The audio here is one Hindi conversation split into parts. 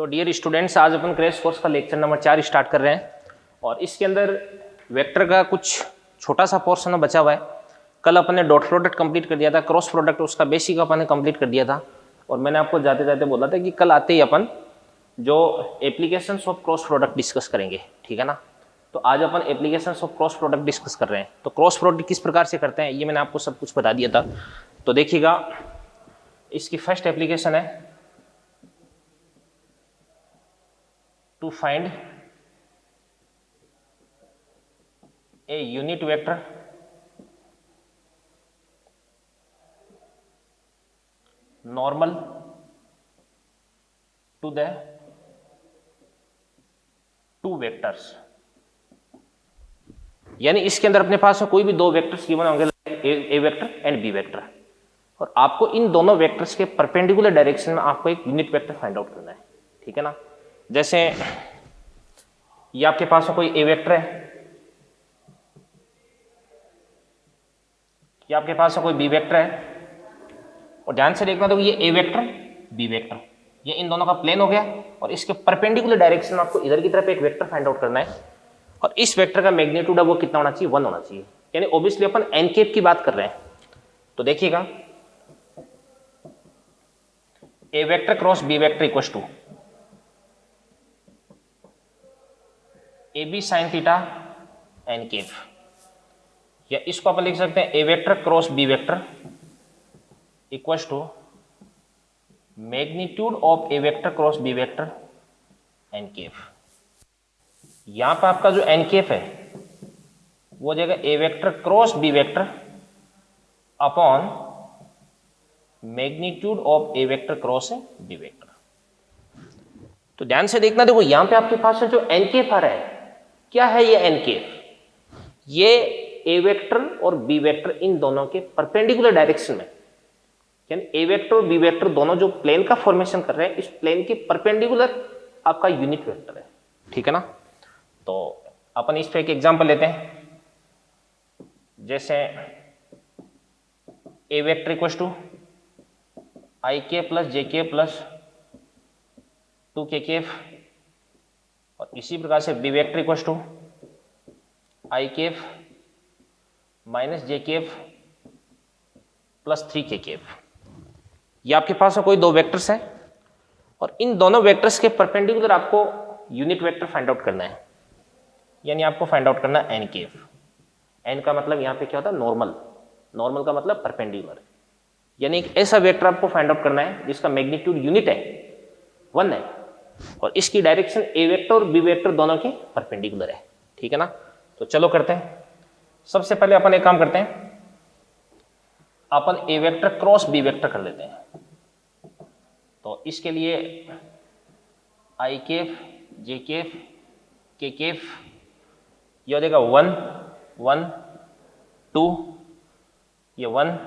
तो डियर स्टूडेंट्स, आज अपन क्रैश कोर्स का लेक्चर नंबर 4 स्टार्ट कर रहे हैं और इसके अंदर वेक्टर का कुछ छोटा सा पोर्शन बचा हुआ है। कल अपन ने डॉट प्रोडक्ट कंप्लीट कर दिया था, क्रॉस प्रोडक्ट उसका बेसिक अपन ने कंप्लीट कर दिया था और मैंने आपको जाते जाते बोला था कि कल आते ही अपन जो applications of cross product discuss करेंगे, ठीक है ना। तो आज अपन applications of cross product discuss कर रहे हैं। तो क्रॉस प्रोडक्ट किस प्रकार से करते हैं ये मैंने आपको सब कुछ बता दिया था। तो देखिएगा, इसकी फर्स्ट एप्लीकेशन है to find a unit vector normal to the two vectors। यानी इसके अंदर अपने पास कोई भी दो वेक्टर्स गिवन होंगे, ए वेक्टर एंड बी वेक्टर, और आपको इन दोनों वेक्टर्स के परपेंडिकुलर डायरेक्शन में आपको एक यूनिट वेक्टर फाइंड आउट करना है, ठीक है ना। जैसे ये आपके पास कोई ए वेक्टर है, ये आपके पास कोई बी वेक्टर है, और ध्यान से देखना तो ये ए वेक्टर बी वेक्टर, ये इन दोनों का प्लेन हो गया और इसके परपेंडिकुलर डायरेक्शन में आपको इधर की तरफ एक वेक्टर फाइंड आउट करना है और इस वेक्टर का मैग्नीट्यूड है वो कितना होना चाहिए, 1 होना चाहिए। यानी ऑब्वियसली अपन एन केप की बात कर रहे हैं। तो देखिएगा, a vector cross B vector equals to a b sine theta n cap, या इसको अपन लिख सकते हैं ए vector cross B vector equals to magnitude of a vector cross B vector n cap. यहां पर आपका जो एन केप है वो हो जाएगा a vector cross B vector upon magnitude of a vector cross B vector. तो ध्यान से देखना, देखो यहां पे आपके पास जो एन केप आ रहा है, क्या है ये एन केप? ये ए वेक्टर और बी वेक्टर इन दोनों के परपेंडिकुलर डायरेक्शन में, यानी ए वेक्टर और बी वेक्टर दोनों जो प्लेन का फॉर्मेशन कर रहे हैं, इस प्लेन के परपेंडिकुलर आपका यूनिट वेक्टर है, ठीक है ना। तो अपन इस पे एक एग्जांपल लेते हैं। जैसे ए वेक्टर इक्वल्स टू आई के प्लस जे के प्लस 2 के, और इसी प्रकार से B vector equals to i cap minus j cap plus 3 के। ये आपके पास कोई दो वेक्टर्स हैं और इन दोनों वेक्टर्स के परपेंडिकुलर आपको यूनिट वेक्टर फाइंड आउट करना है, यानी आपको फाइंड आउट करना है एन केफ। एन का मतलब यहाँ पे क्या होता है, नॉर्मल। नॉर्मल का मतलब परपेंडिकुलर, यानी एक ऐसा वेक्टर आपको फाइंड आउट करना है जिसका मैग्नीट्यूड यूनिट है, 1 है, और इसकी डायरेक्शन ए वेक्टर और बी वेक्टर दोनों के परपेंडिकुलर है, ठीक है ना। तो चलो करते हैं। सबसे पहले अपन एक काम करते हैं, अपन ए वेक्टर क्रॉस बी वेक्टर कर लेते हैं। तो इसके लिए आई केफ जे केफ के केफ, ये हो जाएगा 1 1 2, ये 1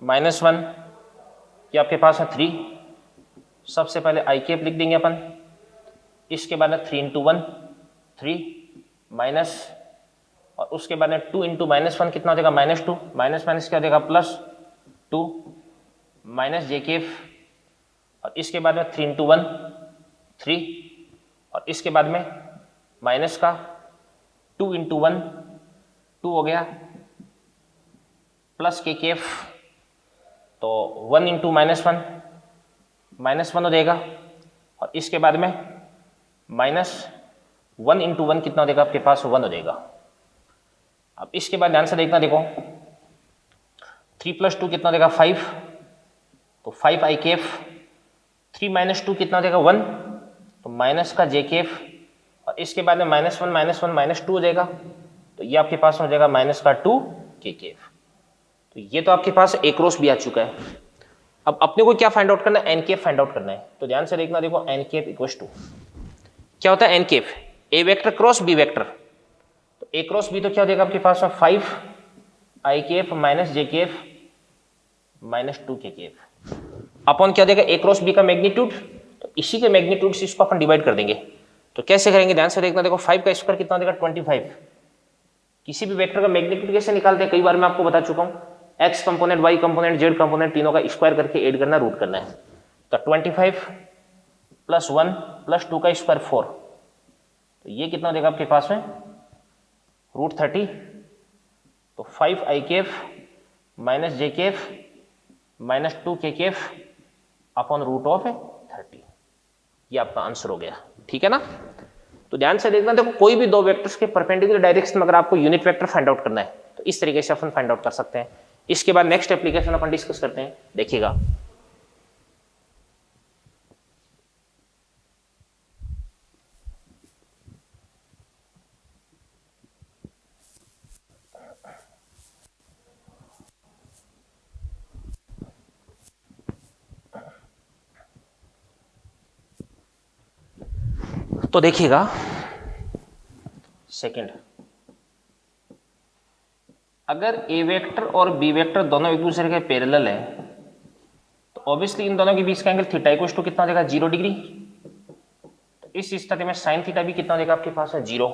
-1, ये आपके पास है 3। सबसे पहले आई केप लिख देंगे अपन, इसके बाद में 3 × 1 3 माइनस, और उसके बाद में 2 × -1 कितना हो जाएगा, -2, माइनस माइनस क्या हो जाएगा, +2 माइनस जे केफ, और इसके बाद में 3 × 1 3, और इसके बाद में माइनस का 2 × 1 2 हो गया, प्लस के केफ, तो 1 × -1 हो जाएगा, और इसके बाद में -1 × 1 कितना हो जाएगा आपके पास, 1 हो जाएगा। अब इसके बाद ध्यान से देखना, देखो 3 + 2 कितना हो जाएगा 5, तो 5 आई केफ, 3 - 2 कितना हो जाएगा 1, तो माइनस का जे केफ, और इसके बाद में -1 -2 हो जाएगा, तो ये आपके पास हो जाएगा माइनस का 2 के केफ। तो ये तो आपके पास ए क्रॉस भी आ चुका है। अब अपने को क्या फाइंड आउट करना है, एन केफ फाइंड आउट करना है। तो ध्यान से देखना, देखो एन केफ इक्वल्स टू क्या होता है, एन केफ ए वेक्टर क्रॉस बी वेक्टर। तो ए क्रॉस बी तो क्या हो जाएगा आपके पास में 5 आई केफ माइनस जे केफ -2 के केफ अपॉन क्या हो जाएगा, ए क्रॉस बी का मैग्नीट्यूड। तो इसी के मैग्नीट्यूड से इसको अपन डिवाइड कर देंगे। तो कैसे करेंगे, ध्यान से देखना, देखो 5 का स्क्वायर कितना हो जाएगा 25। किसी भी वेक्टर का मैग्नीट्यूड कैसे निकालते हैं, कई बार मैं आपको बता चुका हूं, x component, y component, z component तीनों का स्क्वायर करके ऐड करना, रूट करना है। तो 25 प्लस 1 प्लस 2 का स्क्वायर 4, तो ये कितना देगा आपके पास में √30, तो 5i minus j minus 2k upon √30, ये आपका आंसर हो गया। ठीक है ना। तो ध्यान से देखना, देखो कोई भी दो वेक्टर्स के परपेंडिकुलर डायरेक्शन में अगर आपको यूनिट वेक्टर फाइंड आउट करना है तो इस तरीके से अपन फाइंड आउट कर सकते हैं। इसके बाद नेक्स्ट एप्लीकेशन अपन डिस्कस करते हैं, देखिएगा। तो देखिएगा सेकंड, अगर ए वेक्टर और बी वेक्टर दोनों एक दूसरे के पैरेलल है तो ऑब्वियसली इन दोनों के बीच का एंगल थीटा इक्वल्स टू कितना देगा 0 डिग्री। तो इस स्थिति में साइन थीटा भी कितना देगा आपके पास है 0,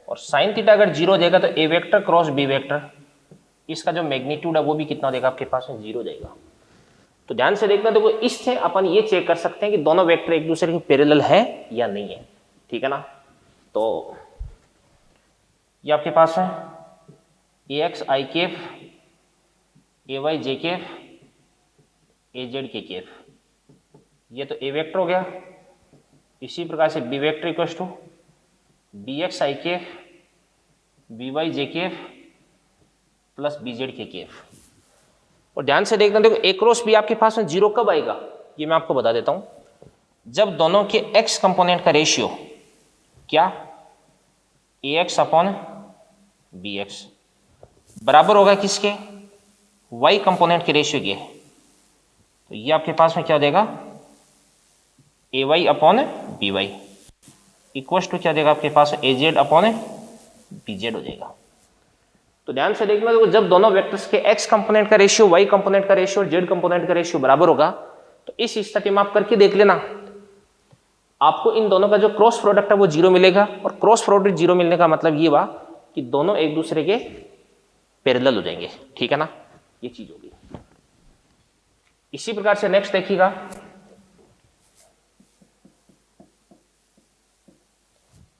और साइन थीटा अगर 0 देगा तो ए वेक्टर क्रॉस बी वेक्टर इसका जो मैग्नीट्यूड है वो भी कितना देगा आपके पास में 0 देगा। तो ध्यान से देखना, देखो इससे अपन ये चेक कर सकते हैं कि दोनों वेक्टर एक दूसरे के पैरेलल है या नहीं है। ठीक है ना। तो ये आपके पास है ax i Kaif, ay j Kaif, az k Kaif, ये तो ए वेक्टर हो गया। इसी प्रकार से B vector equal to bx i cap, by j cap plus bz k cap. और ध्यान से देखना, देखो ए क्रॉस बी आपके पास में 0 कब आएगा, ये मैं आपको बता देता हूं। जब दोनों के x कंपोनेंट का रेशियो क्या ax अपॉन bx बराबर होगा किसके, y कंपोनेंट के रेशियो के। तो ये आपके पास में क्या देगा ay upon by equals to क्या देगा आपके पास az अपॉन bz हो जाएगा। तो ध्यान से देखना, देखो जब दोनों वेक्टर्स के x कंपोनेंट का रेशियो y कंपोनेंट का रेशियो और z कंपोनेंट का रेशियो बराबर होगा तो इस स्थिति में आप करके देख लेना, आपको इन दोनों का जो क्रॉस प्रोडक्ट है वो 0 मिलेगा। और क्रॉस प्रोडक्ट 0 मिलने का मतलब ये हुआ कि दोनों एक दूसरे के पैरेलल हो जाएंगे। ठीक है ना, ये चीज होगी। इसी प्रकार से नेक्स्ट देखिएगा,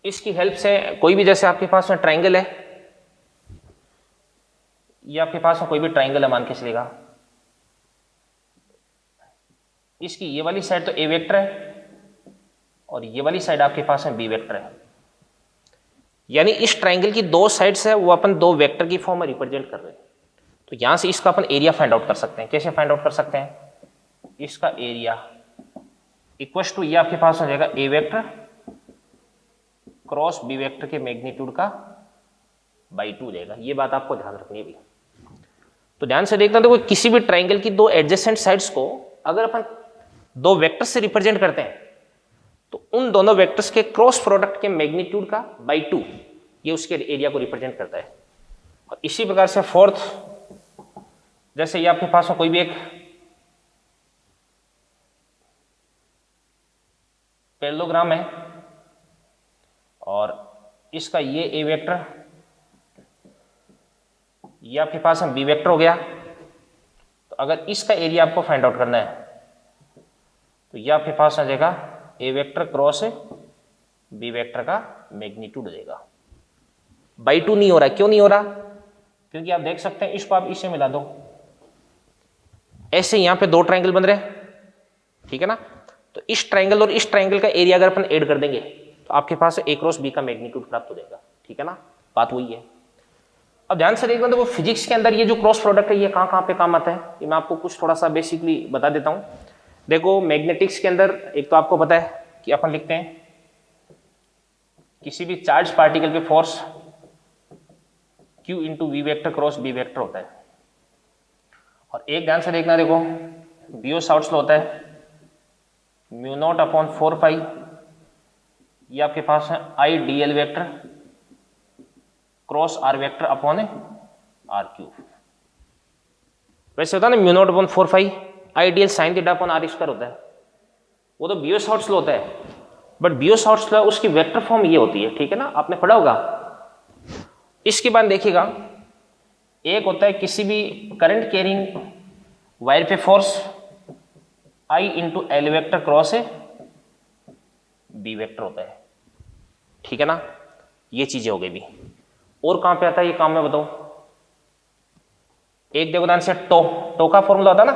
इसकी हेल्प से कोई भी, जैसे आपके पास में ट्राइंगल है, ये आपके पास में कोई भी ट्राइंगल है मान के चलेगा, इसकी ये वाली साइड तो ए वेक्टर है और ये वाली साइड आपके पास में बी वेक्टर है, यानी इस ट्राइंगल की दो साइड्स है वो अपन दो वेक्टर की फॉर्म में रिप्रेजेंट कर रहे हैं। तो यहां से इसका अपन एरिया फाइंड आउट कर सकते हैं। कैसे फाइंड आउट कर सकते हैं, इसका एरिया इक्वल्स टू ये आपके पास हो जाएगा a vector cross B vector के मैग्नीट्यूड का बाई 2 देगा। ये बात आपको ध्यान रखनी है भी। तो ध्यान से देखना, देखो किसी भी ट्राइंगल की दो एडजेसेंट साइड्स को अगर अपन दो वेक्टर्स से रिप्रेजेंट करते हैं तो उन दोनों वेक्टर्स के क्रॉस प्रोडक्ट के मैग्नीट्यूड का बाई 2 ये उसके एरिया को रिप्रेजेंट करता है। और इसी प्रकार से फोर्थ, जैसे ये आपके पास में कोई भी एक पैरेललोग्राम है और इसका ये ए वेक्टर, ये आपके पास में बी वेक्टर हो गया। तो अगर इसका एरिया आपको फाइंड आउट करना है तो ये आपके पास आ जाएगा a vector cross B vector का मैग्नीट्यूड देगा। बाई 2 नहीं हो रहा है, क्यों नहीं हो रहा, क्योंकि आप देख सकते हैं इसको आप इससे मिला दो, ऐसे यहां पे दो ट्राइंगल बन रहे हैं। ठीक है ना। तो इस ट्राइंगल और इस ट्राइंगल का एरिया अगर अपन ऐड कर देंगे तो आपके पास ए क्रॉस बी का मैग्नीट्यूड प्राप्त हो जाएगा। ठीक है ना, बात वही है। अब ध्यान से देखना, तो वो फिजिक्स के अंदर ये जो क्रॉस प्रोडक्ट है ये कहां पे काम आता है, ये मैं आपको कुछ थोड़ा सा बेसिकली बता देता हूं। देखो मैग्नेटिक्स के अंदर एक तो आपको पता है कि अपन लिखते हैं किसी भी चार्ज पार्टिकल पे force Q into v vector cross B vector होता है। और एक ध्यान से देखना, देखो बियो-सावर्ट्स लॉ होता है म्यू नॉट अपॉन 4 पाई, ये आपके पास है i d l vector cross r vector upon r cube. वैसे होता है ना mu naught upon 4 pi ideal sine theta upon r square होता है, वो तो बियो-सावर्ट्स लॉ होता है। बट बियो-सावर्ट्स लॉ उसकी वेक्टर फॉर्म ये होती है। ठीक है ना, आपने पढ़ा होगा। इसके बाद देखिएगा, एक होता है किसी भी करंट कैरिंग वायर पे force I into L vector cross B vector होता है, ठीक है ना। ये चीजें हो गई भी। और कहां पे आता है ये काम में बताओ। एक देखो ध्यान से, टो का फॉर्मूला होता है ना,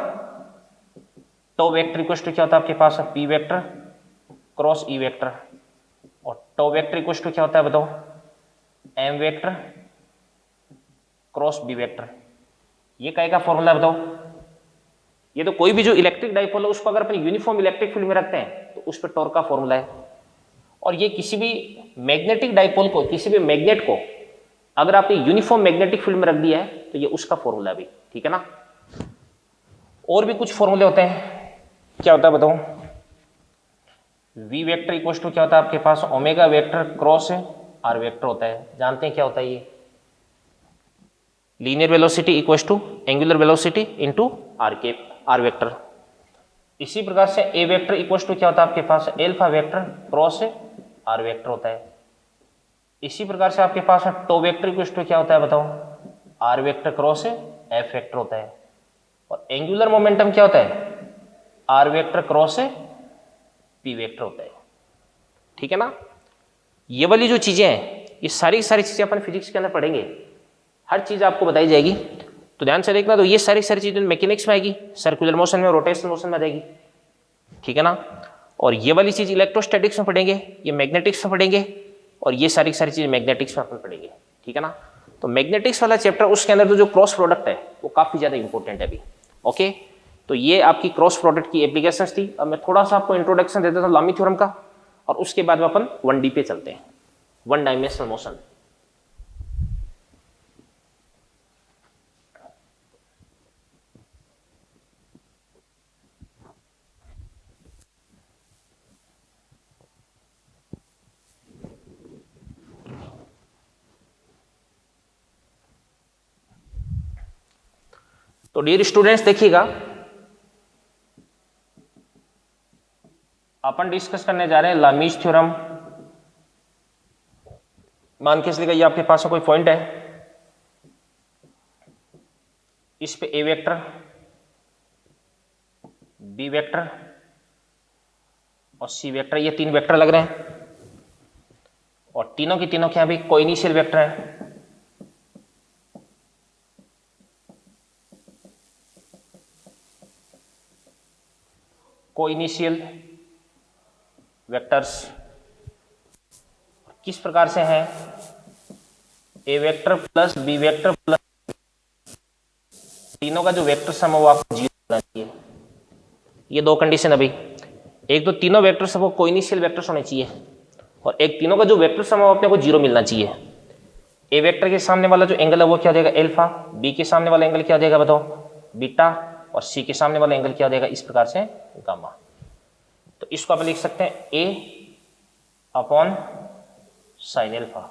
टो वेक्टर इक्वल टू क्या होता है आपके पास, p vector cross E vector. और टो वेक्टर इक्वल टू क्या होता है बताओ, M vector cross B vector. ये काय का फॉर्मूला है बताओ। ये तो कोई भी जो इलेक्ट्रिक डाइपोल है उसको अगर अपन यूनिफॉर्म इलेक्ट्रिक फील्ड में रखते हैं तो उस पर टॉर्क का फॉर्मूला है। और ये किसी भी मैग्नेटिक डाइपोल को, किसी भी मैग्नेट को अगर आपने यूनिफॉर्म मैग्नेटिक फील्ड में रख दिया है तो ये उसका फॉर्मूला भी, ठीक है ना। और भी कुछ फॉर्मूले होते हैं, क्या होता है बताओ। वी वेक्टर इक्वल टू क्या होता है आपके पास, omega vector cross r vector होता है। जानते हैं क्या होता है ये, linear velocity equal to angular velocity into r vector. इसी प्रकार से ए वेक्टर इक्वल टू क्या होता है आपके पास, alpha vector cross r vector होता है। इसी प्रकार से आपके पास टो वेक्टर इक्वल टू क्या होता है बताओ, r vector cross F vector होता है। और एंगुलर मोमेंटम क्या होता है, r vector cross p vector होता है, ठीक है ना। ये वाली जो चीजें हैं ये सारी चीजें अपन फिजिक्स के अंदर पढ़ेंगे, हर चीज आपको बताई जाएगी। तो ध्यान से देखना, तो ये सारी चीजें मैकेनिक्स में आएगी, सर्कुलर मोशन में, रोटेशनल मोशन में आ जाएगी, ठीक है ना। और ये वाली चीज इलेक्ट्रोस्टैटिक्स में पढ़ेंगे, ये मैग्नेटिक्स में पढ़ेंगे, और ये सारी चीजें मैग्नेटिक्स में अपन पढ़ेंगे, ठीक है ना। तो मैग्नेटिक्स वाला चैप्टर, उसके अंदर तो जो क्रॉस प्रोडक्ट है वो काफी ज्यादा इंपॉर्टेंट है अभी, ओके। तो ये आपकी क्रॉस प्रोडक्ट की एप्लीकेशंस थी। अब मैं थोड़ा सा आपको इंट्रोडक्शन देता हूँ लामी थ्योरम का, और उसके बाद में अपन 1D पे चलते हैं, वन डायमेंशनल मोशन। तो डियर स्टूडेंट्स देखिएगा, अपन डिस्कस करने जा रहे हैं लामीज थ्योरम। मान के चलिएगा ये आपके पास कोई पॉइंट है, इस पे ए वेक्टर, बी वेक्टर और सी वेक्टर, ये तीन वेक्टर लग रहे हैं, और तीनों की तीनों क्या भी कोइनिशियल वेक्टर है। कोइनिशियल वेक्टर्स किस प्रकार से हैं, ए vector plus B vector plus, तीनों का जो वेक्टर सम है वो आपको 0 होना चाहिए। ये दो कंडीशन अभी, एक तो तीनों वेक्टर सम को कोइनिशियल वेक्टर्स होने चाहिए, और एक तीनों का जो वेक्टर सम है वो अपने को 0 मिलना चाहिए। ए वेक्टर के सामने वाला जो एंगल है वो क्या हो जाएगा, एल्फा, बी के सामने वाला एंगल क्या हो जाएगा बताओ, बीटा, और सी के सामने वाला एंगल क्या हो जाएगा, इस प्रकार से गामा। तो इसको आप लिख सकते हैं a upon sine alpha,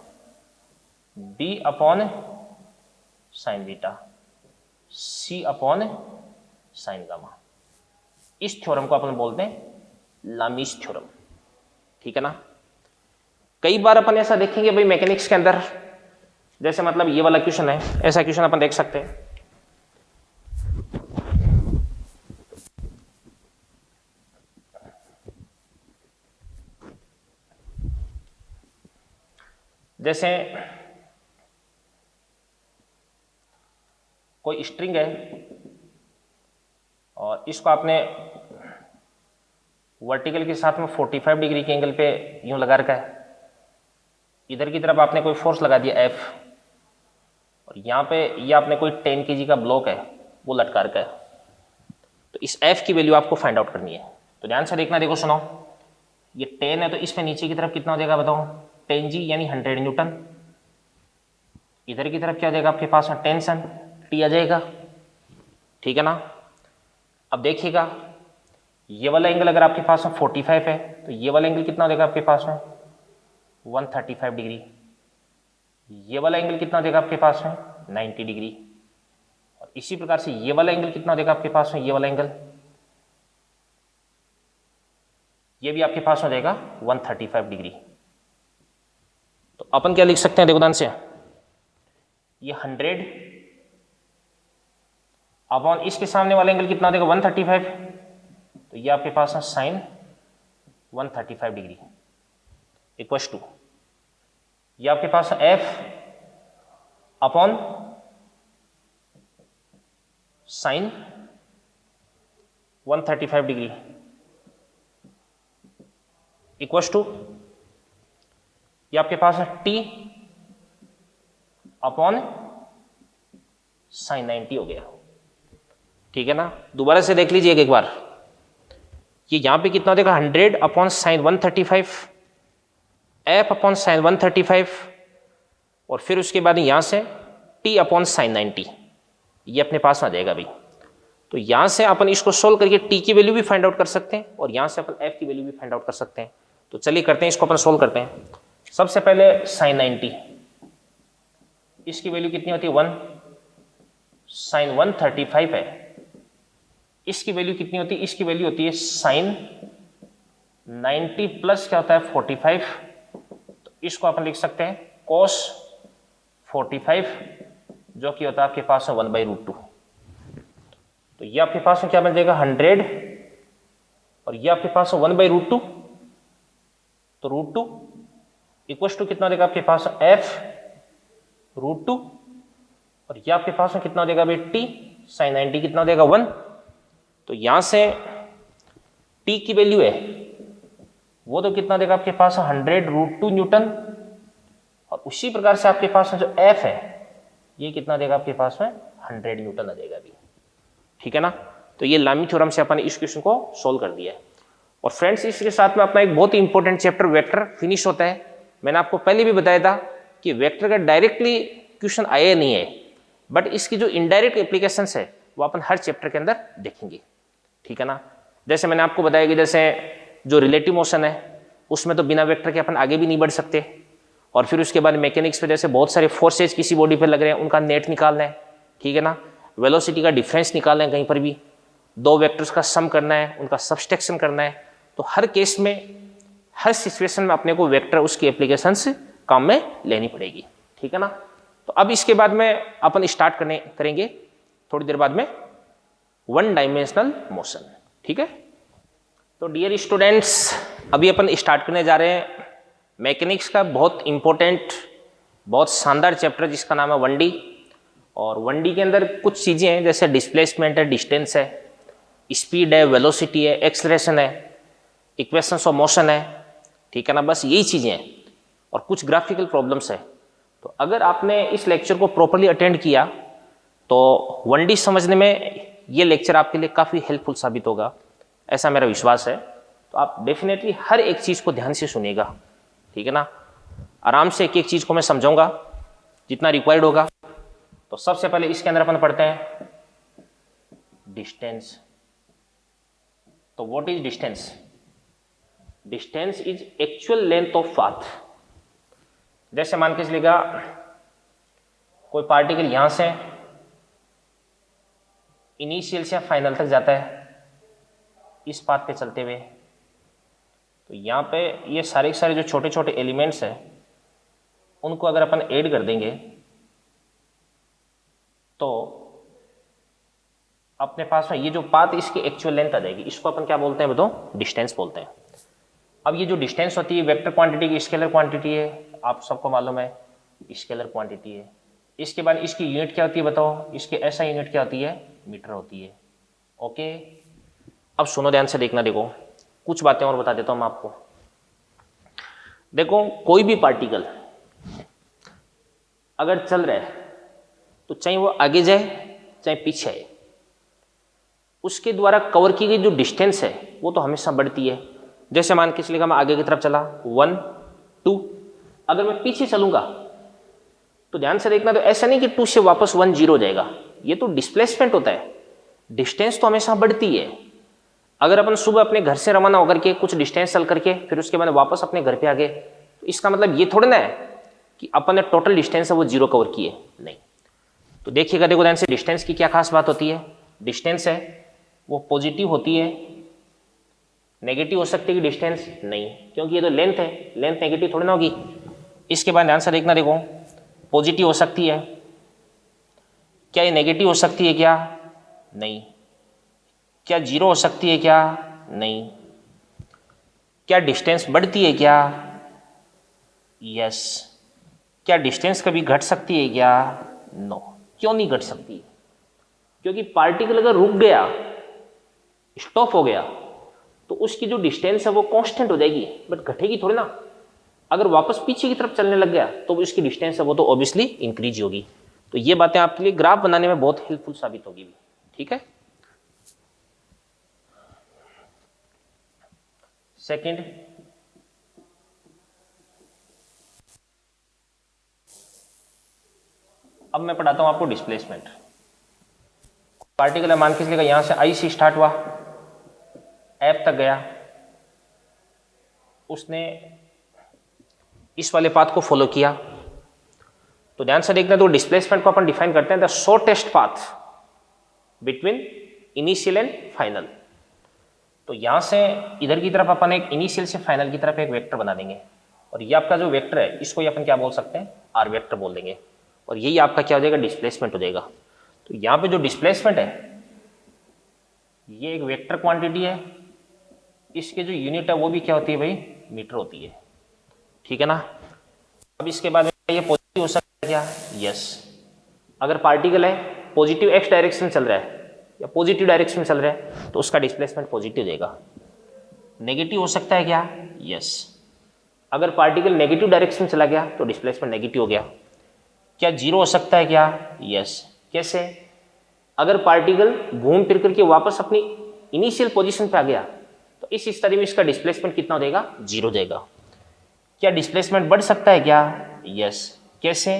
b upon sine beta, c upon sine gamma. इस थ्योरम को अपन बोलते हैं लामीज थ्योरम, ठीक है ना। कई बार अपन ऐसा देखेंगे भाई मैकेनिक्स के अंदर, जैसे मतलब ये वाला क्वेश्चन है, ऐसा क्वेश्चन अपन देख सकते हैं। जैसे कोई स्ट्रिंग है और इसको आपने वर्टिकल के साथ में 45 डिग्री के एंगल पे यूं लगा रखा है, इधर की तरफ आपने कोई फोर्स लगा दिया F, और यहाँ पे ये आपने कोई 10 kg का ब्लॉक है वो लटका रखा है। तो इस F की वैल्यू आपको फाइंड आउट करनी है। तो ध्यान से देखना, देखो सुनो, ये 10 है तो इस पे नीचे की तरफ कितना हो जाएगा बताओ, 10G यानी 100 न्यूटन। इधर की तरफ क्या हो जाएगा आपके पास, टेंशन T आ जाएगा, ठीक है ना। अब देखिएगा ये वाला एंगल अगर आपके पास में 45 है तो ये वाला एंगल कितना हो जाएगा आपके पास में 135 डिग्री, ये वाला एंगल कितना हो जाएगा आपके पास में 90 डिग्री, और इसी प्रकार से ये वाला एंगल कितना हो जाएगा आपके पास में, ये वाला एंगल ये भी आपके पास हो जाएगा 135 डिग्री। तो अपन क्या लिख सकते हैं, देखो ध्यान से, ये 100 अपॉन इसके सामने वाला एंगल कितना हो जाएगा 135, तो ये आपके पास है साइन 135 डिग्री। इक्वल टू ये आपके पास f upon sine 135 degree equal to ये आपके पास है t अपॉन साइन 90 हो गया। ठीक है ना, दोबारा से देख लीजिए एक बार, ये यहां पे कितना हो जाएगा 100 upon sine 135 f upon sine 135 और फिर उसके बाद यहां से t अपॉन साइन 90 ये अपने पास आ जाएगा भाई। तो यहां से अपन इसको सोल्व करके t की वैल्यू भी फाइंड आउट कर सकते हैं और यहां से अपन f की वैल्यू भी फाइंड आउट कर सकते हैं। तो चलिए करते हैं, इसको अपन सोल्व करते हैं। सबसे पहले साइन 90 इसकी वैल्यू कितनी होती है 1, साइन 135 है, इसकी वैल्यू कितनी होती है, इसकी वैल्यू होती है साइन 90 प्लस क्या होता है 45, तो इसको अपन लिख सकते हैं cos 45 जो कि होता है आपके पास है 1/√2। तो ये आपके पास में क्या बन जाएगा 100 और ये आपके पास है 1/√2, तो √2 इक्वल टू कितना देगा आपके पास f√2 और ये आपके पास में कितना देगा भाई t साइन 90 कितना देगा 1। तो यहां से t की वैल्यू है वो तो कितना देगा आपके पास 100√2 न्यूटन और उसी प्रकार से आपके पास में जो f है ये कितना देगा आपके पास में 100 न्यूटन आ जाएगा अभी। ठीक है ना, तो ये लामी थ्योरम से अपन इस क्वेश्चन को सोल्व कर दिया है। और फ्रेंड्स इसके साथ में अपना एक बहुत ही इंपॉर्टेंट चैप्टर वेक्टर फिनिश होता है। मैंने आपको पहले भी बताया था कि वेक्टर का डायरेक्टली क्वेश्चन आया नहीं है, बट इसकी जो इनडायरेक्ट एप्लीकेशन है वो अपन हर चैप्टर के अंदर देखेंगे। ठीक है ना, जैसे मैंने आपको बताया कि जैसे जो रिलेटिव मोशन है उसमें तो बिना वेक्टर के अपन आगे भी नहीं बढ़ सकते, और फिर उसके बाद मैकेनिक्स पे जैसे बहुत सारे फोर्सेज किसी बॉडी पे लग रहे हैं उनका नेट निकालना है। ठीक है ना, वेलोसिटी का डिफरेंस निकालना है, कहीं पर भी दो वेक्टर्स का सम करना है, उनका सबस्ट्रैक्शन करना है। तो हर केस में हर सिचुएशन में अपने को वेक्टर उसकी एप्लीकेशन से काम में लेनी पड़ेगी। ठीक है ना, तो अब इसके बाद में अपन स्टार्ट करेंगे थोड़ी देर बाद में वन डायमेंशनल मोशन। ठीक है, तो डियर स्टूडेंट्स अभी अपन स्टार्ट करने जा रहे हैं मैकेनिक्स का बहुत इंपॉर्टेंट बहुत शानदार चैप्टर जिसका नाम है 1D। और 1D के अंदर कुछ चीज़ें हैं जैसे डिस्प्लेसमेंट है, डिस्टेंस है, स्पीड है, वेलोसिटी है, एक्सलेरेशन है, इक्वेशंस ऑफ मोशन है। ठीक है ना, बस यही चीज़ें हैं और कुछ ग्राफिकल प्रॉब्लम्स है। तो अगर आपने इस लेक्चर को प्रॉपरली अटेंड किया तो 1D समझने में ये लेक्चर आपके लिए काफ़ी हेल्पफुल साबित होगा, ऐसा मेरा विश्वास है। तो आप डेफिनेटली हर एक चीज़ को ध्यान से सुनिएगा। ठीक है ना, आराम से एक एक चीज़ को मैं समझाऊंगा जितना रिक्वायर्ड होगा। तो सबसे पहले इसके अंदर अपन पढ़ते हैं डिस्टेंस। तो what is distance? Distance is actual length of path. जैसे मान के चलिएगा कोई पार्टिकल यहां से इनिशियल से फाइनल तक जाता है इस पाथ पे चलते हुए, तो यहाँ पे ये सारे जो छोटे छोटे एलिमेंट्स हैं उनको अगर अपन ऐड कर देंगे तो अपने पास में ये जो पाथ इसकी एक्चुअल लेंथ आ जाएगी। इसको अपन क्या बोलते हैं बताओ? डिस्टेंस बोलते हैं। अब ये जो डिस्टेंस होती है वेक्टर क्वांटिटी की स्केलर क्वांटिटी है, आप सबको मालूम है स्केलर क्वांटिटी है। इसके बाद इसकी यूनिट क्या होती है बताओ? इसकी ऐसा यूनिट क्या होती है? मीटर होती है। ओके, अब सुनो ध्यान से देखना, देखो कुछ बातें और बता देता हूं मैं आपको। देखो कोई भी पार्टिकल अगर चल रहा है तो चाहे वो आगे जाए चाहे पीछे आए, उसके द्वारा कवर की गई जो डिस्टेंस है वो तो हमेशा बढ़ती है। जैसे मान के चलिएगा मैं आगे की तरफ चला 1 2, अगर मैं पीछे चलूंगा तो ध्यान से देखना, तो ऐसा नहीं कि 2 से वापस 1 0 हो जाएगा, ये तो डिस्प्लेसमेंट होता है। डिस्टेंस तो हमेशा बढ़ती है। अगर अपन सुबह अपने घर से रवाना होकर के कुछ डिस्टेंस चल करके फिर उसके बाद वापस अपने घर पे आ गए, तो इसका मतलब ये थोड़ा ना है कि अपन ने टोटल डिस्टेंस है वो 0 कवर किए, नहीं। तो देखिएगा, देखो ध्यान से, डिस्टेंस की क्या खास बात होती है? डिस्टेंस है वो पॉजिटिव होती है, नेगेटिव हो सकती है कि डिस्टेंस नहीं, क्योंकि ये तो लेंथ है, लेंथ नेगेटिव थोड़ी ना होगी। इसके बाद ध्यान से देखना, देखो पॉजिटिव हो सकती है, क्या ये नेगेटिव हो सकती है? क्या नहीं। क्या 0 हो सकती है? क्या नहीं। क्या डिस्टेंस बढ़ती है? क्या यस। क्या डिस्टेंस कभी घट सकती है क्या? नो। क्यों नहीं घट सकती? क्योंकि पार्टिकल अगर रुक गया, स्टॉप हो गया, तो उसकी जो डिस्टेंस है वो कांस्टेंट हो जाएगी, बट घटेगी थोड़ी ना। अगर वापस पीछे की तरफ चलने लग गया तो उसकी डिस्टेंस है वो तो ऑब्वियसली इंक्रीज होगी। तो ये बातें आपके लिए ग्राफ बनाने में बहुत हेल्पफुल साबित होगी भी। ठीक है। सेकंड, अब मैं पढ़ाता हूं आपको डिस्प्लेसमेंट। पार्टिकल है, मान के चलिएगा यहां से आई से स्टार्ट हुआ, एफ तक गया, उसने इस वाले पाथ को फॉलो किया। तो ध्यान से देखना, तो डिस्प्लेसमेंट को अपन डिफाइन करते हैं the shortest path between initial and final. तो यहां से इधर की तरफ अपन एक इनिशियल से फाइनल की तरफ एक वेक्टर बना देंगे, और ये आपका जो वेक्टर है इसको अपन क्या बोल सकते हैं? आर वेक्टर बोल देंगे, और यही आपका क्या हो जाएगा? डिस्प्लेसमेंट हो जाएगा। तो यहां पे जो डिस्प्लेसमेंट है ये एक वेक्टर क्वांटिटी है, इसके जो यूनिट है वो भी क्या होती है भाई? मीटर होती है। ठीक है ना। अब इसके बाद में ये पॉजिटिव हो सकता है क्या? यस। अगर पार्टिकल है पॉजिटिव एक्स डायरेक्शन चल रहा है या पॉजिटिव डायरेक्शन में चल रहा है तो उसका डिस्प्लेसमेंट पॉजिटिव देगा। नेगेटिव हो सकता है क्या? यस। अगर पार्टिकल नेगेटिव डायरेक्शन में चला गया तो डिस्प्लेसमेंट नेगेटिव हो गया। क्या जीरो हो सकता है क्या? यस। कैसे? अगर पार्टिकल घूम फिर करके वापस अपनी इनिशियल पोजीशन पे आ गया तो इस स्थिति में इसका डिस्प्लेसमेंट कितना हो जाएगा? जीरो देगा। क्या डिस्प्लेसमेंट बढ़ सकता है क्या? यस। कैसे?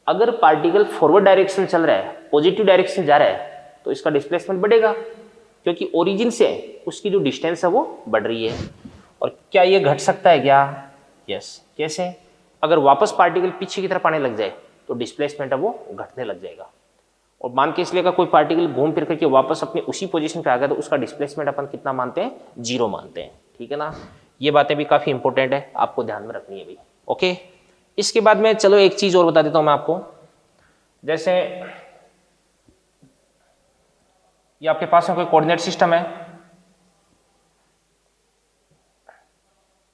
अगर पार्टिकल फॉरवर्ड डायरेक्शन चल रहा है, पॉजिटिव डायरेक्शन जा रहा है, तो इसका डिस्प्लेसमेंट बढ़ेगा, क्योंकि ओरिजिन से उसकी जो डिस्टेंस है वो बढ़ रही है। और क्या ये घट सकता है क्या? यस। कैसे? अगर वापस पार्टिकल पीछे की तरफ आने लग जाए तो डिस्प्लेसमेंट है वो घटने लग जाएगा। और मान के इसलिए का कोई पार्टिकल घूम फिर करके वापस अपनी उसी पोजीशन पे आ गया तो उसका डिस्प्लेसमेंट अपन कितना मानते हैं? जीरो मानते हैं। ठीक है ना। ये बातें भी काफी इंपॉर्टेंट है, आपको ध्यान में रखनी है भाई। ओके। इसके बाद में चलो एक चीज और बता देता हूं मैं आपको। जैसे ये आपके पास में कोई कोऑर्डिनेट सिस्टम है,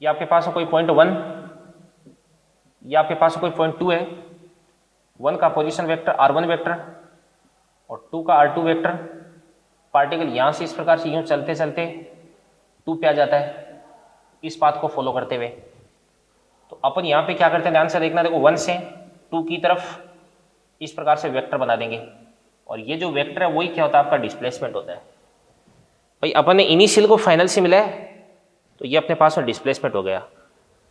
ये आपके पास में कोई पॉइंट 1, ये आपके पास में कोई पॉइंट 2 है। 1 का पोजीशन वेक्टर R1 वेक्टर और 2 का R2 वेक्टर। पार्टिकल यहां से इस प्रकार से यूं चलते चलते 2 पे आ जाता है इस पाथ को फॉलो करते हुए। तो अपन यहां पे क्या करते हैं, ध्यान से देखना, देखो 1 से 2 की तरफ इस प्रकार से वेक्टर बना देंगे, और ये जो वेक्टर है वही क्या होता है? आपका डिस्प्लेसमेंट होता है। भाई अपन ने इनिशियल को फाइनल से मिला है तो ये अपने पास में डिस्प्लेसमेंट हो गया।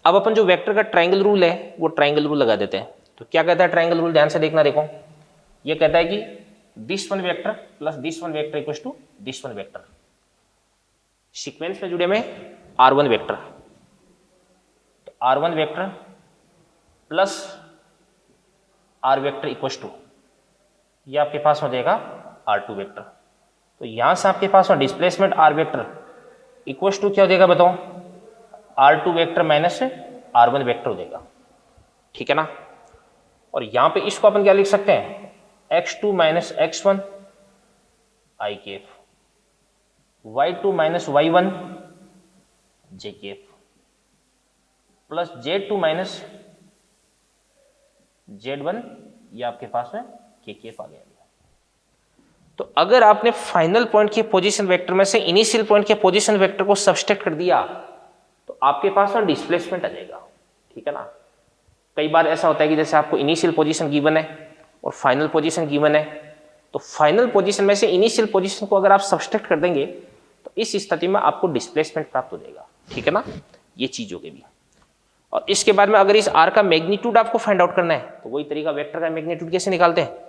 अब अपन जो वेक्टर का ट्राइंगल रूल है वो ट्राइंगल रूल लगा देते हैं। तो क्या कहता है ट्राइंगल रूल? ध्यान से देखना, देखो ये कहता है कि this one vector plus this one vector equals to this one vector. Sequence में जुड़े में R1 वेक्टर, तो R1 vector plus R vector equals to ये आपके पास हो जाएगा R2 वेक्टर। तो यहां से आपके पास में displacement R vector equals to क्या हो जाएगा बताओ? R2 vector minus R1 vector हो जाएगा। ठीक है ना। और यहां पे इसको अपन क्या लिख सकते हैं? x2 माइनस x1 आई केफ, y2 माइनस y1 जे cap, plus z2 minus z1 ये आपके पास में के केफ आ गया। तो अगर आपने फाइनल पॉइंट के पोजीशन वेक्टर में से इनिशियल पॉइंट के पोजीशन वेक्टर को सब्सट्रैक्ट कर दिया तो आपके पास में डिस्प्लेसमेंट आ जाएगा। ठीक है ना। कई बार ऐसा होता है कि जैसे आपको इनिशियल पोजीशन गिवन है और फाइनल पोजीशन गिवन है, तो फाइनल पोजीशन में से इनिशियल पोजीशन को अगर आप सब्सट्रैक्ट कर देंगे तो इस स्थिति में आपको डिस्प्लेसमेंट प्राप्त हो जाएगा। ठीक है ना। ये चीज हो गई। और इसके बाद में अगर इस आर का मैग्नीट्यूड आपको फाइंड आउट करना है तो वही तरीका, वेक्टर का मैग्नीट्यूड कैसे निकालते हैं?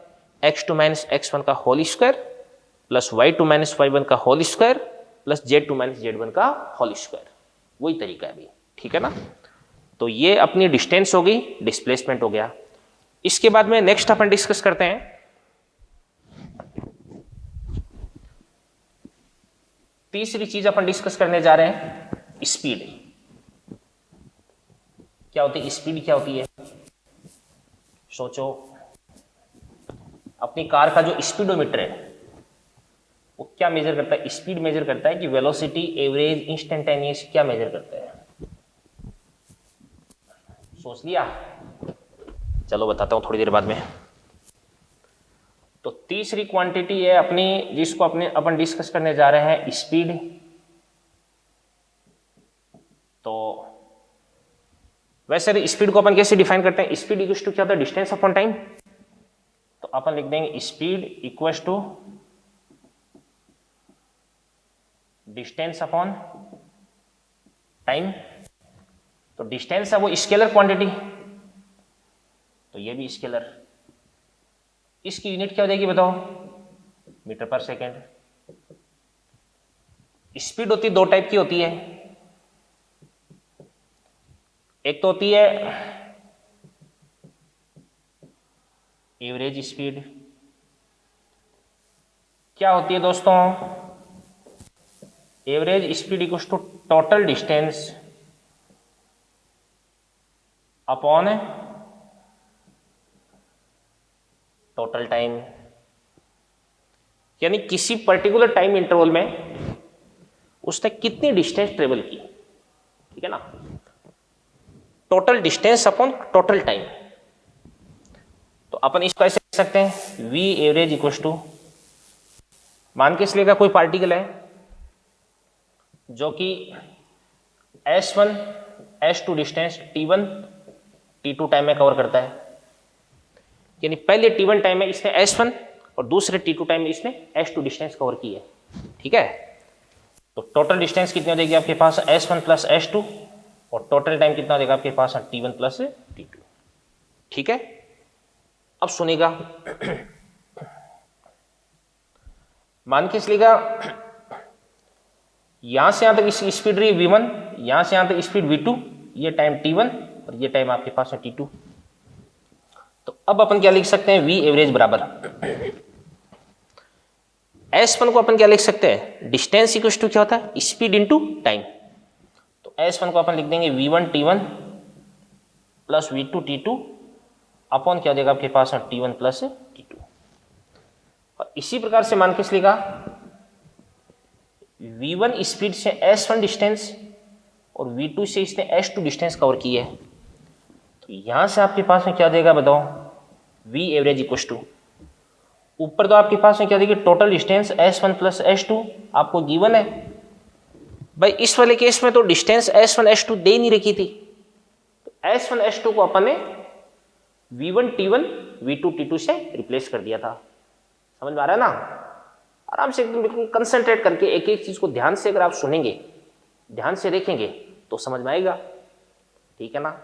x2 माइनस x1 का whole square plus y2 minus y1 का whole square plus z2 minus z1 का होल स्क्वायर। वही तरीका है अभी। ठीक है ना। तो ये अपनी डिस्टेंस हो गई, डिस्प्लेसमेंट हो गया। इसके बाद में नेक्स्ट अपन डिस्कस करते हैं तीसरी चीज अपन डिस्कस करने जा रहे हैं स्पीड। क्या होती है स्पीड? क्या होती है सोचो। अपनी कार का जो स्पीडोमीटर है वो क्या मेजर करता है? स्पीड मेजर करता है कि वेलोसिटी, एवरेज, इंस्टेंटेनियस क्या मेजर करता है? सोच लिया? चलो बताता हूं थोड़ी देर बाद में। तो तीसरी क्वांटिटी है अपनी, जिसको अपन डिस्कस करने जा रहे हैं, स्पीड। तो वैसे स्पीड को अपन कैसे डिफाइन करते हैं? स्पीड इक्वल टू क्या होता है? Distance upon time. तो अपन लिख देंगे speed equal to distance upon time. तो डिस्टेंस है वो स्केलर क्वांटिटी, तो ये भी स्केलर। इसकी यूनिट क्या हो जाएगी बताओ? मीटर पर सेकेंड। स्पीड होती है दो टाइप की होती है, एक तो होती है एवरेज स्पीड। क्या होती है दोस्तों? Average speed equals to total distance upon total time. यानी किसी पर्टिकुलर टाइम इंटरवल में उसने कितनी डिस्टेंस ट्रेवल की, ठीक है ना? Total distance upon total time. तो अपन इसको ऐसे लिख सकते हैं, वी एवरेज इक्वल्स टू, मान के इसलिए का कोई पार्टिकल है जो कि S1 S2 distance T1 T2 time में कवर करता है। यानी पहले T1 टाइम में इसने S1 और दूसरे T2 टाइम में इसने S2 डिस्टेंस कवर की है, ठीक है? तो टोटल डिस्टेंस कितनी हो जाएगी आपके पास? S1 प्लस S2, और टोटल टाइम कितना हो जाएगा आपके पास? T1 प्लस T2, ठीक है? अब सुनेगा, मान के चलिएगा यहां से यहां तक इसकी स्पीड रही V1, यहां से यहां तक स्पीड V2, ये टाइम T1 और ये टाइम आपके पास है T2। तो अब अपन क्या लिख सकते हैं? V एवरेज बराबर S1 को अपन क्या लिख सकते हैं? डिस्टेंस इक्वल टू क्या होता है? Speed into time. तो S1 को अपन लिख देंगे V1 T1 plus V2 T2 upon क्या देगा आपके पास? T1 plus T2। और इसी प्रकार से मान के चलेगा V1 स्पीड से S1 डिस्टेंस और V2 से इसने S2 डिस्टेंस कवर की है। तो यहां से आपके पास में क्या देगा बताओ? V एवरेज इक्वल टू, ऊपर तो आपके पास में क्या देगी? Total distance S1 plus S2 आपको गिवन है। भाई इस वाले केस में तो डिस्टेंस S1 S2 दे नहीं रखी थी, तो S1 S2 को अपन ने V1 T1 V2 T2 से रिप्लेस कर दिया था। समझ में आ रहा है ना? आराम से एकदम बिल्कुल कंसंट्रेट करके एक एक चीज को ध्यान से अगर आप सुनेंगे, ध्यान से देखेंगे तो समझ में आएगा, ठीक है ना?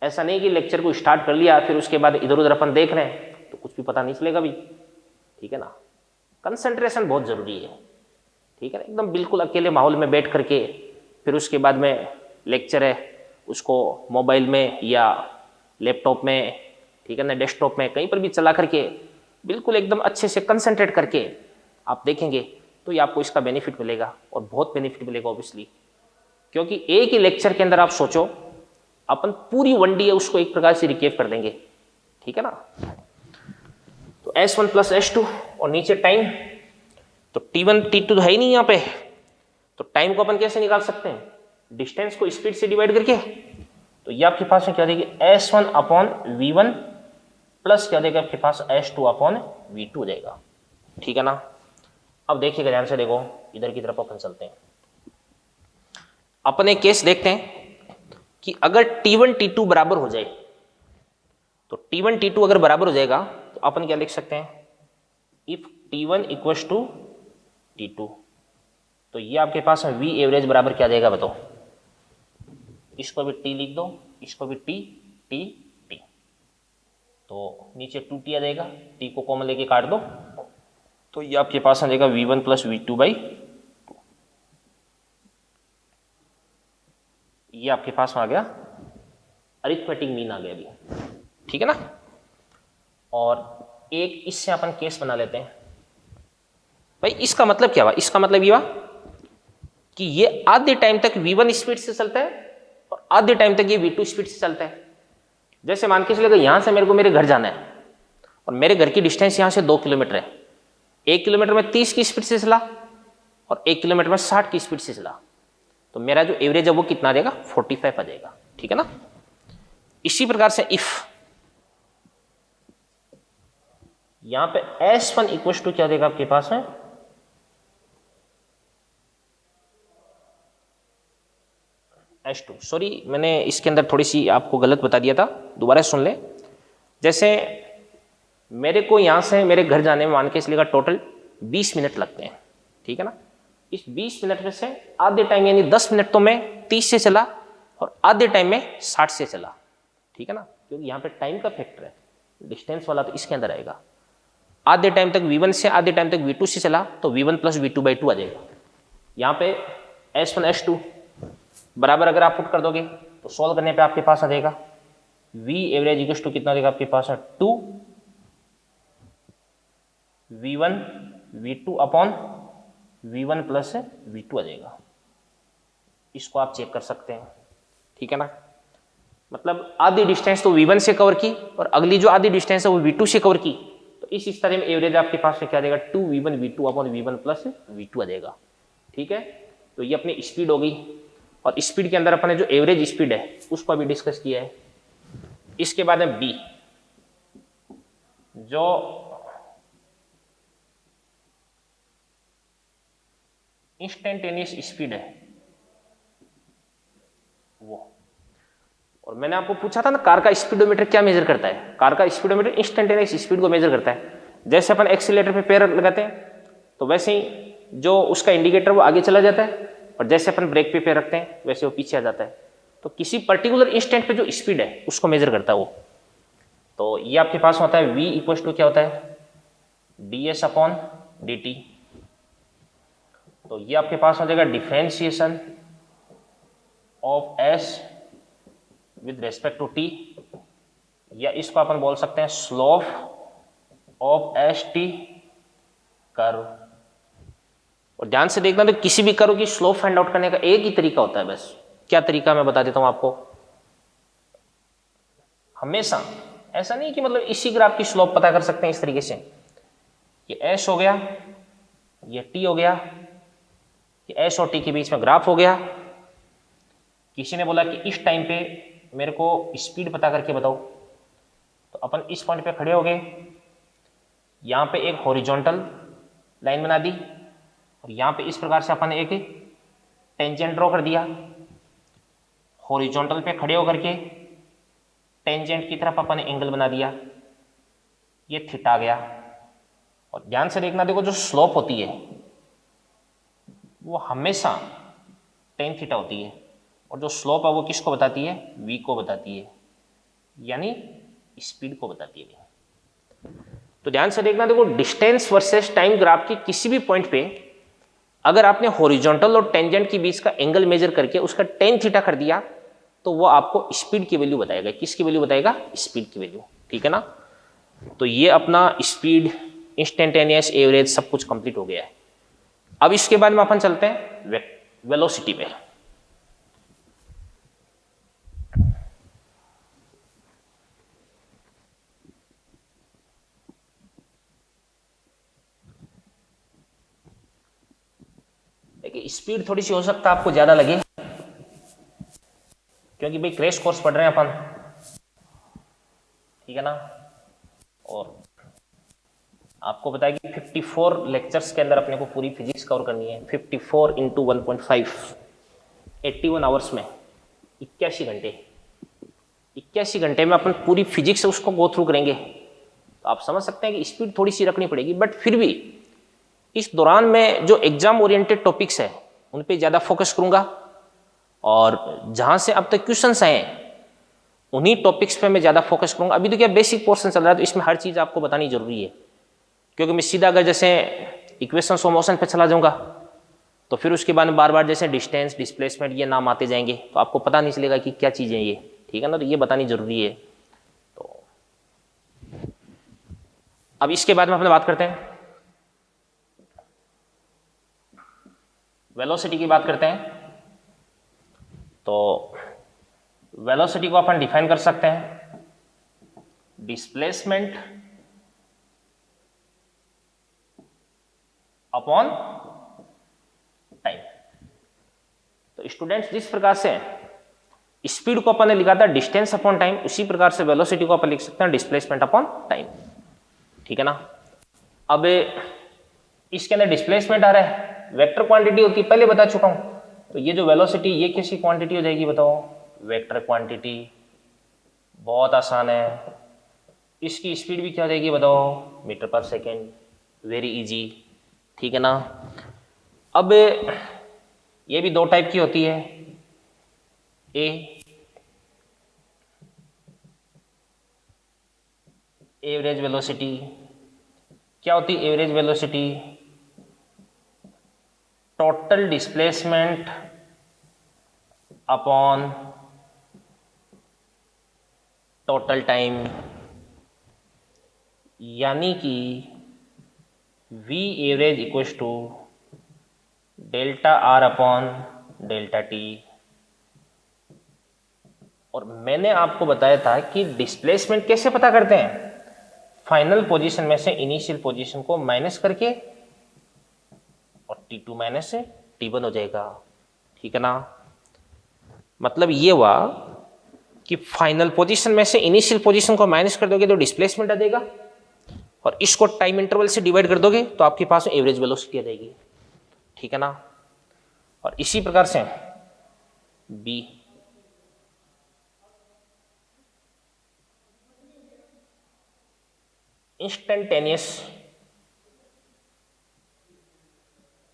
ऐसा नहीं कि लेक्चर को स्टार्ट कर लिया फिर उसके बाद इधर उधर अपन देख रहे हैं तो कुछ भी पता नहीं चलेगा भी, ठीक है ना? कंसंट्रेशन बहुत जरूरी है, ठीक है ना? एकदम बिल्कुल अकेले माहौल में बैठ करके फिर उसके बाद में लेक्चर है उसको मोबाइल में या लैपटॉप में, ठीक है ना, डेस्कटॉप में कहीं पर भी चला करके बिल्कुल एकदम अच्छे से कंसंट्रेट करके आप देखेंगे तो ये आपको इसका बेनिफिट मिलेगा, और बहुत बेनिफिट मिलेगा ऑब्वियसली। क्योंकि एक ही लेक्चर के अंदर आप सोचो अपन पूरी 1D है उसको एक प्रकार से रिकेप कर देंगे, ठीक है ना? तो S1 प्लस S2 और नीचे टाइम, तो T1 T2 तो है ही नहीं यहाँ पे, तो टाइम को अपन कैसे निकाल सकते हैं? डिस्टेंस को स्पीड से डिवाइड करके। तो ये आपके पास में क्या देगी? S1 अपॉन V1 प्लस क्या देगा आपके पास? S2 अपॉन V2 हो जाएगा, ठीक है ना? अब देखिएगा ध्यान से, देखो इधर की तरफ अपन चलते हैं। अपन एक केस देखते हैं कि अगर T1 T2 बराबर हो जाए, तो T1 T2 अगर बराबर हो जाएगा तो अपन क्या लिख सकते हैं? If T1 equals to T2, तो ये आपके पास में V एवरेज बराबर क्या देगा बताओ? इसको भी T लिख दो, इसको भी T T T, तो नीचे 2T आ जाएगा, T को कॉमन लेके काट दो, तो ये आपके पास आ जाएगा V1 प्लस V2 बाई 2। ये आपके पास में आ गया अरिथमेटिक मीन आ गया अभी, ठीक है ना? और एक इससे अपन केस बना लेते हैं। भाई इसका मतलब क्या हुआ? इसका मतलब ये हुआ कि ये आधे टाइम तक V1 स्पीड से चलता है और आधे टाइम तक ये V2 स्पीड से चलता है। जैसे मान के चलेगा यहां से मेरे को मेरे घर जाना है और मेरे घर की डिस्टेंस यहां से 2 किलोमीटर है, 1 किलोमीटर में 30 की स्पीड से चला और 1 किलोमीटर में 60 की स्पीड से चला, तो मेरा जो एवरेज है वो कितना आ जाएगा? 45 आ जाएगा, ठीक है ना? इसी प्रकार से इफ यहां पे S1 इक्वल टू क्या देगा आपके पास है, S2। सॉरी, मैंने इसके अंदर थोड़ी सी आपको गलत बता दिया था, दोबारा सुन ले। जैसे मेरे को यहां से मेरे घर जाने में मान के इसलिए टोटल 20 मिनट लगते हैं, ठीक है ना। इस 20 मिनट में से आधे टाइम यानी 10 मिनट तो मैं 30 से चला और आधे टाइम में 60 से चला, ठीक है ना, क्योंकि यहाँ पे टाइम का फैक्टर है, डिस्टेंस वाला तो इसके अंदर आएगा। आधे टाइम तक V1 से आधे टाइम तक V2 से चला तो V1 प्लस V2/2 आ जाएगा। यहाँ पे S1 S2 बराबर अगर आप पुट कर दोगे तो सॉल्व करने पे आपके पास आ जाएगा V एवरेज इक्वल टू कितना देगा आपके पास है 2 V1 V2 upon V1 plus V2 आ जाएगा। इसको आप चेक कर सकते हैं, ठीक है ना। मतलब आधी डिस्टेंस तो V1 से कवर की और अगली जो आधी डिस्टेंस है वो V2 से कवर की, तो इस तरह में एवरेज आपके पास क्या देगा 2V1 V2 upon V1 plus V2 आ जाएगा, ठीक है। तो ये अपनी स्पीड होगी और स्पीड के अंदर अपने जो एवरेज स्पीड है उसको अभी डिस्कस किया है। इसके बाद में बी, जो इंस्टेंटेनियस स्पीड है वो, और मैंने आपको पूछा था ना कार का स्पीडोमीटर क्या मेजर करता है, कार का स्पीडोमीटर इंस्टेंटेनियस स्पीड को मेजर करता है। जैसे अपन एक्सीलरेटर पे पैर लगाते हैं तो वैसे ही जो उसका इंडिकेटर वो आगे चला जाता है, और जैसे अपन ब्रेक पे पैर रखते हैं वैसे वो पीछे आ जाता है। तो किसी पर्टिकुलर इंस्टेंट पे जो स्पीड है उसको मेजर करता है वो। तो ये आपके पास होता है V इक्वल टू क्या होता है ds अपॉन dt। तो ये आपके पास हो जाएगा differentiation of s with respect to t, या इसको अपन बोल सकते हैं slope of s t curve. और ध्यान से देखना, तो किसी भी कर्व की स्लोप फाइंड आउट करने का एक ही तरीका होता है बस। क्या तरीका मैं बता देता हूं आपको। हमेशा ऐसा नहीं कि मतलब इसी ग्राफ की स्लोप पता कर सकते हैं इस तरीके से, ये एस हो गया, ये टी हो गया, ये एस और टी के बीच में ग्राफ हो गया। किसी ने बोला कि इस टाइम पे मेरे को स्पीड पता करके बताओ, तो अपन इस पॉइंट पे खड़े हो गए, यहां पे एक हॉरिजॉन्टल लाइन बना दी और यहां पे इस प्रकार से अपन एक टेंजेंट ड्रॉ कर दिया। हॉरिजॉन्टल पे खड़े होकर के टेंजेंट की तरफ अपन एंगल बना दिया, ये थीटा आ गया। और ध्यान से देखना, देखो जो स्लोप होती है वो हमेशा टेन थीटा होती है, और जो स्लोप है वो किसको बताती है v को बताती है, यानी स्पीड को बताती है। तो ध्यान से देखना, देखो डिस्टेंस वर्सेस टाइम ग्राफ की किसी भी पॉइंट पे अगर आपने हॉरिजॉन्टल और टेंजेंट के बीच का एंगल मेजर करके उसका टेन थीटा कर दिया तो वो आपको स्पीड की वैल्यू बताएगा। किसकी वैल्यू बताएगा स्पीड की वैल्यू, ठीक है ना। तो ये अपना स्पीड, इंस्टेंटेनियस, एवरेज सब कुछ कंप्लीट हो गया है। अब इसके बाद में अपन चलते हैं वेलोसिटी पे। देखिए स्पीड थोड़ी सी हो सकता है आपको ज्यादा लगे, क्योंकि भाई क्रैश कोर्स पढ़ रहे हैं अपन, ठीक है ना। और आपको बताया कि 54 लेक्चर्स के अंदर अपने को पूरी फिजिक्स कवर करनी है। 54 इंटू 1.5 81 आवर्स में 81 घंटे, 81 घंटे में अपन पूरी फिजिक्स उसको गो थ्रू करेंगे। तो आप समझ सकते हैं कि स्पीड थोड़ी सी रखनी पड़ेगी, बट फिर भी इस दौरान में जो एग्जाम ओरिएंटेड टॉपिक्स है उन पे ज़्यादा फोकस करूंगा, और जहां से अब तक क्वेश्चंस आए उन्हीं टॉपिक्स पे मैं ज़्यादा फोकस करूंगा। अभी तो क्या बेसिक पोर्शन चल रहा है, तो इसमें हर चीज़ आपको बतानी जरूरी है, क्योंकि मैं सीधा अगर जैसे इक्वेशंस ऑफ मोशन पे चला जाऊंगा तो फिर उसके बाद में बार बार जैसे डिस्टेंस, डिस्प्लेसमेंट ये नाम आते जाएंगे, तो आपको पता नहीं चलेगा कि क्या चीज़ें ये, ठीक है ना। तो ये बतानी जरूरी है। तो अब इसके बाद में अपने बात करते हैं वेलोसिटी की बात करते हैं। तो वेलोसिटी को अपन डिफाइन कर सकते हैं डिस्प्लेसमेंट अपॉन टाइम। तो स्टूडेंट्स जिस प्रकार से स्पीड को अपन ने लिखा था डिस्टेंस अपॉन टाइम, उसी प्रकार से वेलोसिटी को अपन लिख सकते हैं डिस्प्लेसमेंट अपॉन टाइम। ठीक है ना। अब इसके अंदर डिस्प्लेसमेंट आ रहा है, वेक्टर क्वांटिटी होती है, पहले बता चुका हूं। तो ये जो वेलोसिटी ये किसी क्वांटिटी हो जाएगी बताओ, वेक्टर क्वांटिटी। बहुत आसान है। इसकी स्पीड भी क्या हो जाएगी बताओ, मीटर पर सेकेंड। Very easy. ठीक है ना। अब ये भी दो टाइप की होती है, एवरेज वेलोसिटी। क्या होती है average velocity? Total displacement upon total time, यानी कि V average equals to delta r upon delta t. और मैंने आपको बताया था कि डिस्प्लेसमेंट कैसे पता करते हैं, फाइनल पोजीशन में से इनिशियल पोजीशन को माइनस करके, और T2 माइनस से T1 हो जाएगा। ठीक है ना। मतलब ये हुआ कि फाइनल पोजीशन में से इनिशियल पोजीशन को माइनस कर दोगे तो डिस्प्लेसमेंट आ जाएगा, और इसको टाइम इंटरवल से डिवाइड कर दोगे तो आपके पास एवरेज वेलोसिटी आ जाएगी। ठीक है ना। और इसी प्रकार से बी, इंस्टेंटेनियस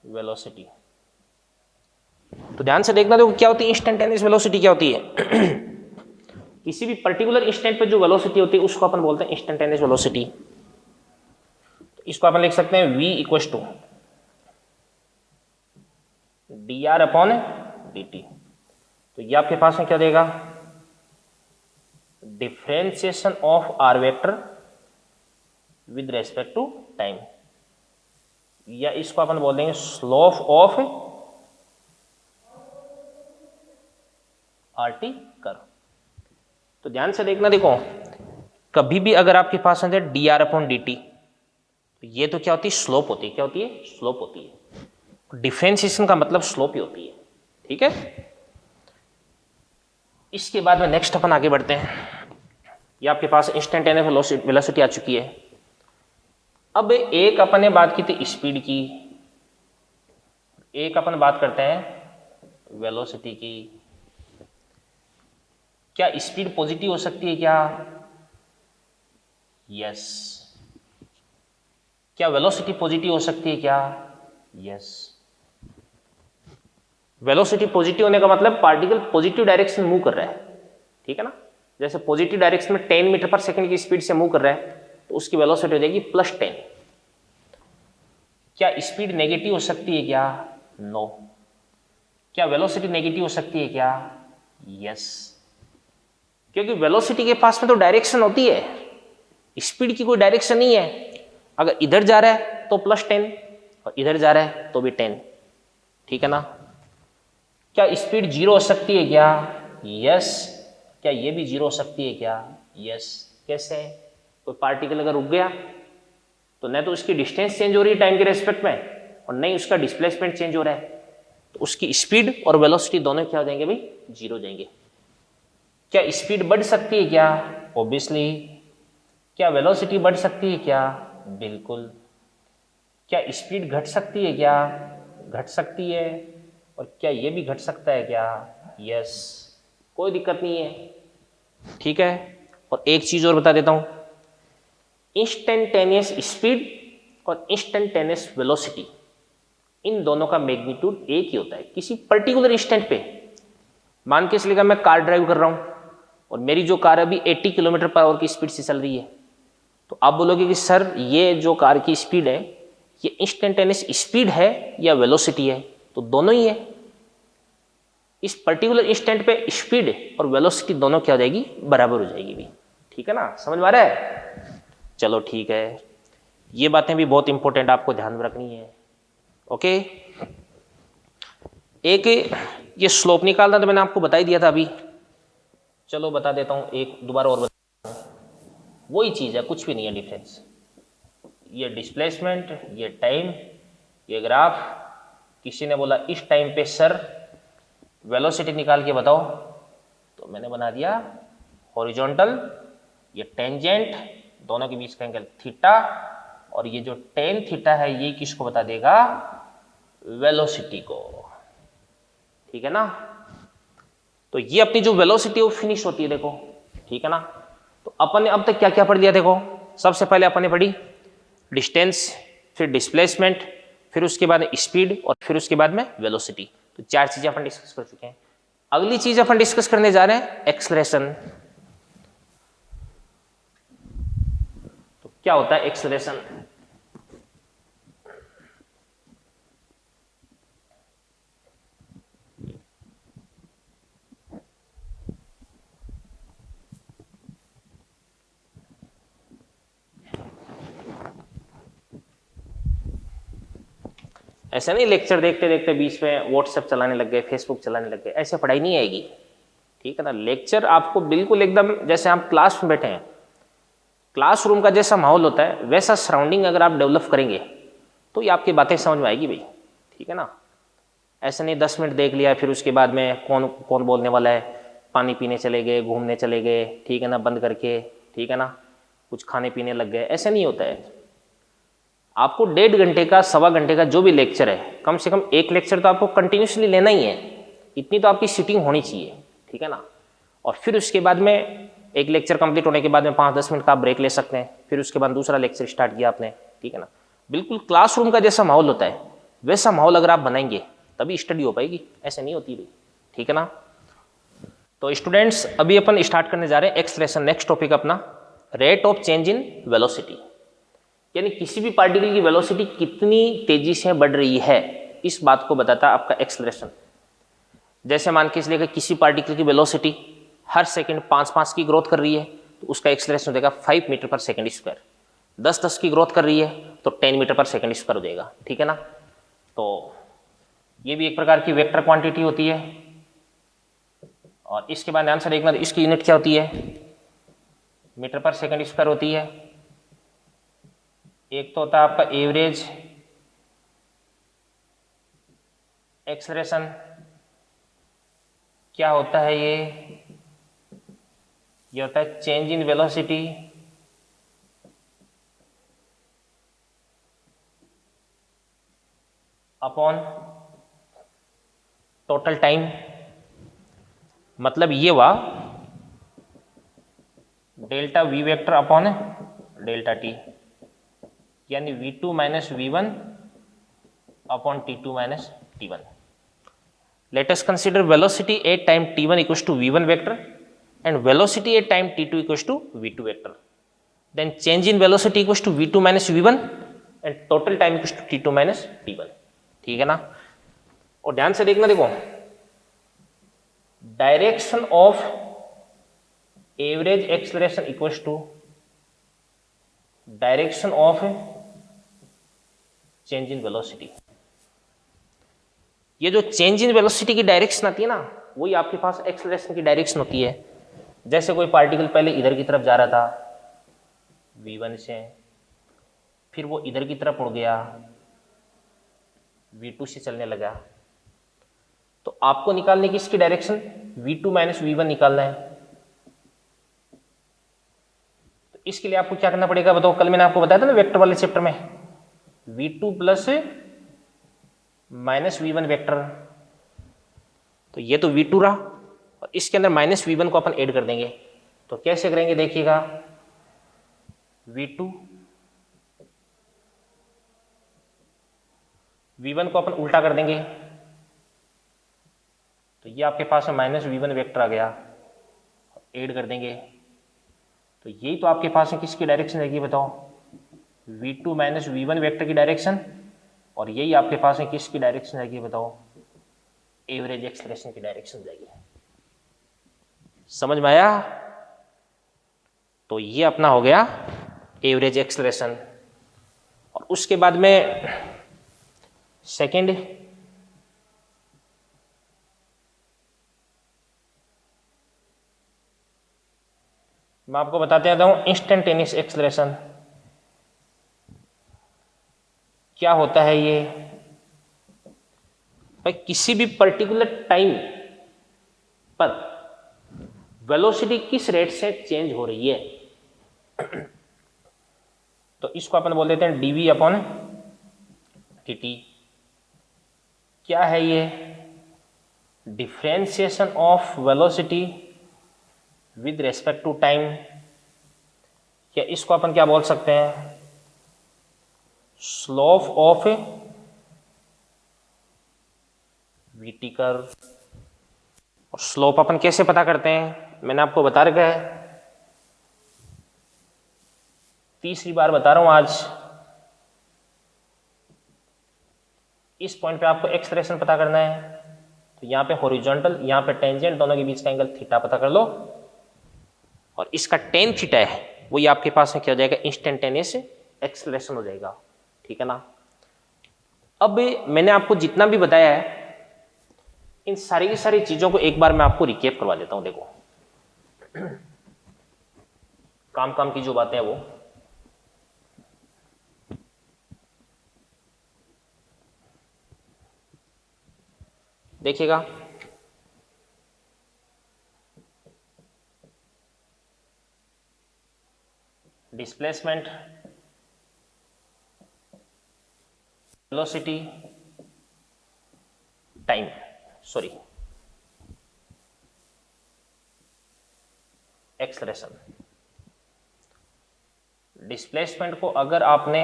वेलोसिटी। तो ध्यान से देखना, देखो क्या होती है इंस्टेंटेनियस वेलोसिटी, क्या होती है किसी भी पर्टिकुलर इंस्टेंट पे जो वेलोसिटी होती है उसको अपन बोलते हैं इंस्टेंटेनियस वेलोसिटी। इसको अपन लिख सकते हैं v equal to d r upon d t. तो ये आपके पास में क्या देगा, differentiation of r vector with respect to time, या इसको अपन बोल देंगे slope of r t curve. तो ध्यान से देखना, देखो कभी भी अगर आपके पास है D r upon d t, तो ये तो क्या होती है स्लोप होती है, क्या होती है स्लोप होती है। डिफरेंशिएशन का मतलब स्लोप ही होती है। ठीक है। इसके बाद में नेक्स्ट अपन आगे बढ़ते हैं। ये आपके पास इंस्टेंटेनियस वेलोसिटी आ चुकी है। अब एक अपन ने बात की थी स्पीड की, एक अपन बात करते हैं वेलोसिटी की। क्या स्पीड पॉजिटिव हो सकती है क्या? यस। क्या वेलोसिटी पॉजिटिव हो सकती है क्या? यस। वेलोसिटी पॉजिटिव होने का मतलब पार्टिकल पॉजिटिव डायरेक्शन मूव कर रहा है। ठीक है ना। जैसे पॉजिटिव डायरेक्शन में 10 मीटर पर सेकंड की स्पीड से मूव कर रहा है तो उसकी वेलोसिटी हो जाएगी +10। क्या स्पीड नेगेटिव हो सकती है क्या? नो। क्या वेलोसिटी नेगेटिव हो सकती है क्या? यस। क्योंकि वेलोसिटी के पास में तो डायरेक्शन होती है, स्पीड की कोई डायरेक्शन नहीं है। अगर इधर जा रहा है तो +10 और इधर जा रहा है तो भी 10। ठीक है ना। क्या स्पीड 0 हो सकती है क्या? यस। क्या ये भी 0 हो सकती है क्या? यस। कैसे? कोई पार्टिकल अगर रुक गया तो न तो उसकी डिस्टेंस चेंज हो रही है टाइम के रेस्पेक्ट में, और नहीं उसका डिस्प्लेसमेंट चेंज हो रहा है, तो उसकी स्पीड और वेलोसिटी दोनों क्या हो जाएंगे भाई? 0 हो जाएंगे। क्या स्पीड बढ़ सकती है क्या? ऑब्वियसली। क्या वेलोसिटी बढ़ सकती है क्या? बिल्कुल। क्या स्पीड घट सकती है क्या? घट सकती है। और क्या ये भी घट सकता है क्या? यस। कोई दिक्कत नहीं है। ठीक है। और एक चीज और बता देता हूं, इंस्टेंटेनियस स्पीड और इंस्टेंटेनियस वेलोसिटी, इन दोनों का मैग्नीट्यूड एक ही होता है किसी पर्टिकुलर इंस्टेंट पे। मान के चलिएगा मैं कार ड्राइव कर रहा हूं और मेरी जो कार अभी 80 किलोमीटर पर आवर की स्पीड से चल रही है, तो आप बोलोगे कि सर ये जो कार की स्पीड है ये इंस्टेंटेनियस स्पीड है या वेलोसिटी है? तो दोनों ही है। इस पर्टिकुलर इंस्टेंट पे स्पीड और वेलोसिटी दोनों क्या हो जाएगी? बराबर हो जाएगी भी। ठीक है ना। समझ में आ रहा है? चलो ठीक है। ये बातें भी बहुत इंपॉर्टेंट आपको ध्यान में रखनी है। ओके। एक ये स्लोप निकालना तो मैंने आपको बता ही दिया था अभी, चलो बता देता हूं एक दोबारा और बता। वही चीज है, कुछ भी नहीं है डिफरेंस। ये डिस्प्लेसमेंट, ये टाइम, ये ग्राफ। किसी ने बोला इस टाइम पे सर वेलोसिटी निकाल के बताओ, तो मैंने बना दिया हॉरिजॉन्टल, ये टेंजेंट, दोनों के बीच का एंगल थीटा, और ये जो टेन थीटा है ये किसको बता देगा, वेलोसिटी को। ठीक है ना। तो ये अपनी जो वेलोसिटी वो फिनिश होती है देखो, ठीक है ना। तो अपन ने अब तक क्या क्या पढ़ लिया देखो, सबसे पहले अपन ने पढ़ी डिस्टेंस, फिर डिस्प्लेसमेंट, फिर उसके बाद स्पीड, और फिर उसके बाद में वेलोसिटी। तो चार चीजें अपन डिस्कस कर चुके हैं। अगली चीज अपन डिस्कस करने जा रहे हैं एक्सलेरेशन। तो क्या होता है एक्सलेरेशन? ऐसा नहीं लेक्चर देखते देखते बीच में व्हाट्सएप चलाने लग गए, फेसबुक चलाने लग गए, ऐसे पढ़ाई नहीं आएगी। ठीक है ना। लेक्चर आपको बिल्कुल एकदम जैसे आप क्लास में बैठे हैं, क्लासरूम का जैसा माहौल होता है वैसा सराउंडिंग अगर आप डेवलप करेंगे तो ये आपकी बातें समझ में आएगी भाई। ठीक है ना। ऐसे नहीं 10 मिनट देख लिया फिर उसके बाद में कौन कौन बोलने वाला है, पानी पीने चले गए, घूमने चले गए, ठीक है ना, बंद करके, ठीक है ना, कुछ खाने पीने लग गए, ऐसे नहीं होता है। आपको 1.5 घंटे का, 1.25 घंटे का जो भी लेक्चर है, कम से कम एक लेक्चर तो आपको कंटिन्यूसली लेना ही है, इतनी तो आपकी सीटिंग होनी चाहिए। ठीक है ना। और फिर उसके बाद में एक लेक्चर कंप्लीट होने के बाद में 5-10 मिनट का आप ब्रेक ले सकते हैं, फिर उसके बाद दूसरा लेक्चर स्टार्ट किया आपने। ठीक है ना। बिल्कुल क्लासरूम का जैसा माहौल होता है वैसा माहौल अगर आप बनाएंगे तभी स्टडी हो पाएगी, ऐसे नहीं होती भाई। ठीक है ना। तो स्टूडेंट्स अभी अपन स्टार्ट करने जा रहे हैं एक्सलेरेशन। नेक्स्ट टॉपिक अपना rate of change in velocity, यानी किसी भी पार्टिकल की वेलोसिटी कितनी तेजी से बढ़ रही है, इस बात को बताता है आपका एक्सलेरेशन। जैसे मान के चलिए कि किसी पार्टिकल की वेलोसिटी हर सेकंड 5-5 की ग्रोथ कर रही है तो उसका एक्सलेरेशन हो जाएगा 5 मीटर पर सेकंड स्क्वायर। 10-10 की ग्रोथ कर रही है तो 10 मीटर पर सेकंड स्क्वायर हो जाएगा। ठीक है ना। तो ये भी एक प्रकार की वेक्टर क्वांटिटी होती है। और इसके बाद आंसर देखना, तो इसकी यूनिट क्या होती है, मीटर पर सेकंड स्क्वायर होती है। एक तो होता है आपका एवरेज एक्सलेरेशन, क्या होता है ये होता है change in velocity upon total time. मतलब ये हुआ delta V vector upon delta T, यानी v2 minus v1 upon t2 minus t1। Let us consider velocity at time t1 equals to v1 vector and velocity at time t2 equals to v2 vector. Then change in velocity equals to v2 minus v1 and total time equals to t2 minus t1. ठीक है ना। और ध्यान से देखना, देखो direction of average acceleration equals to direction of change in velocity. ये जो चेंज इन वेलोसिटी की डायरेक्शन आती है ना, वही आपके पास एक्सेलरेशन की डायरेक्शन होती है। जैसे कोई पार्टिकल पहले इधर की तरफ जा रहा था v1 से, फिर वो इधर की तरफ उड़ गया v2 से चलने लगा, तो आपको निकालने की इसकी डायरेक्शन v2 माइनस v1 निकालना है। तो इसके लिए आपको क्या करना पड़ेगा बताओ, कल मैंने आपको बताया था ना वेक्टर वाले चैप्टर में, v2 plus minus v1 vector. तो ये तो v2 रहा और इसके अंदर माइनस v1 को अपन ऐड कर देंगे। तो कैसे करेंगे देखिएगा, v1 को अपन उल्टा कर देंगे, तो ये आपके पास में माइनस v1 वेक्टर आ गया, ऐड कर देंगे। तो यही तो आपके पास में किसकी डायरेक्शन रहेगी बताओ, v2 माइनस v1 वेक्टर की डायरेक्शन। और यही आपके पास में किसकी डायरेक्शन रहेगी बताओ, एवरेज एक्सलेरेशन की डायरेक्शन जाएगी। समझ में आया। तो ये अपना हो गया एवरेज एक्सलेरेशन। और उसके बाद में सेकंड मैं आपको बताते जाता हूं इंस्टेंटेनियस एक्सलेरेशन क्या होता है। ये भाई किसी भी पर्टिकुलर टाइम पर वेलोसिटी किस रेट से चेंज हो रही है, तो इसको अपन बोल देते हैं dv अपॉन dt। क्या है ये, differentiation of velocity with respect to time, या इसको अपन क्या बोल सकते हैं, स्लोप ऑफ वीटी कर्व। और स्लोप अपन कैसे पता करते हैं, मैंने आपको बता रखा है, तीसरी बार बता रहा हूं आज। इस पॉइंट पे आपको एक्सप्रेशन पता करना है, तो यहां पे हॉरिजॉन्टल, यहां पे टेंजेंट, दोनों के बीच का एंगल थीटा पता कर लो, और इसका टेन थीटा है वही आपके पास में क्या हो जाएगा, इंस्टेंटेनियस एक्सलेशन हो जाएगा। ठीक है ना। अब मैंने आपको जितना भी बताया है, इन सारी की सारी चीजों को एक बार मैं आपको रिकेप करवा देता हूं। देखो काम काम की जो बातें हैं वो, देखिएगा। Displacement, velocity, time, sorry acceleration. Displacement को अगर आपने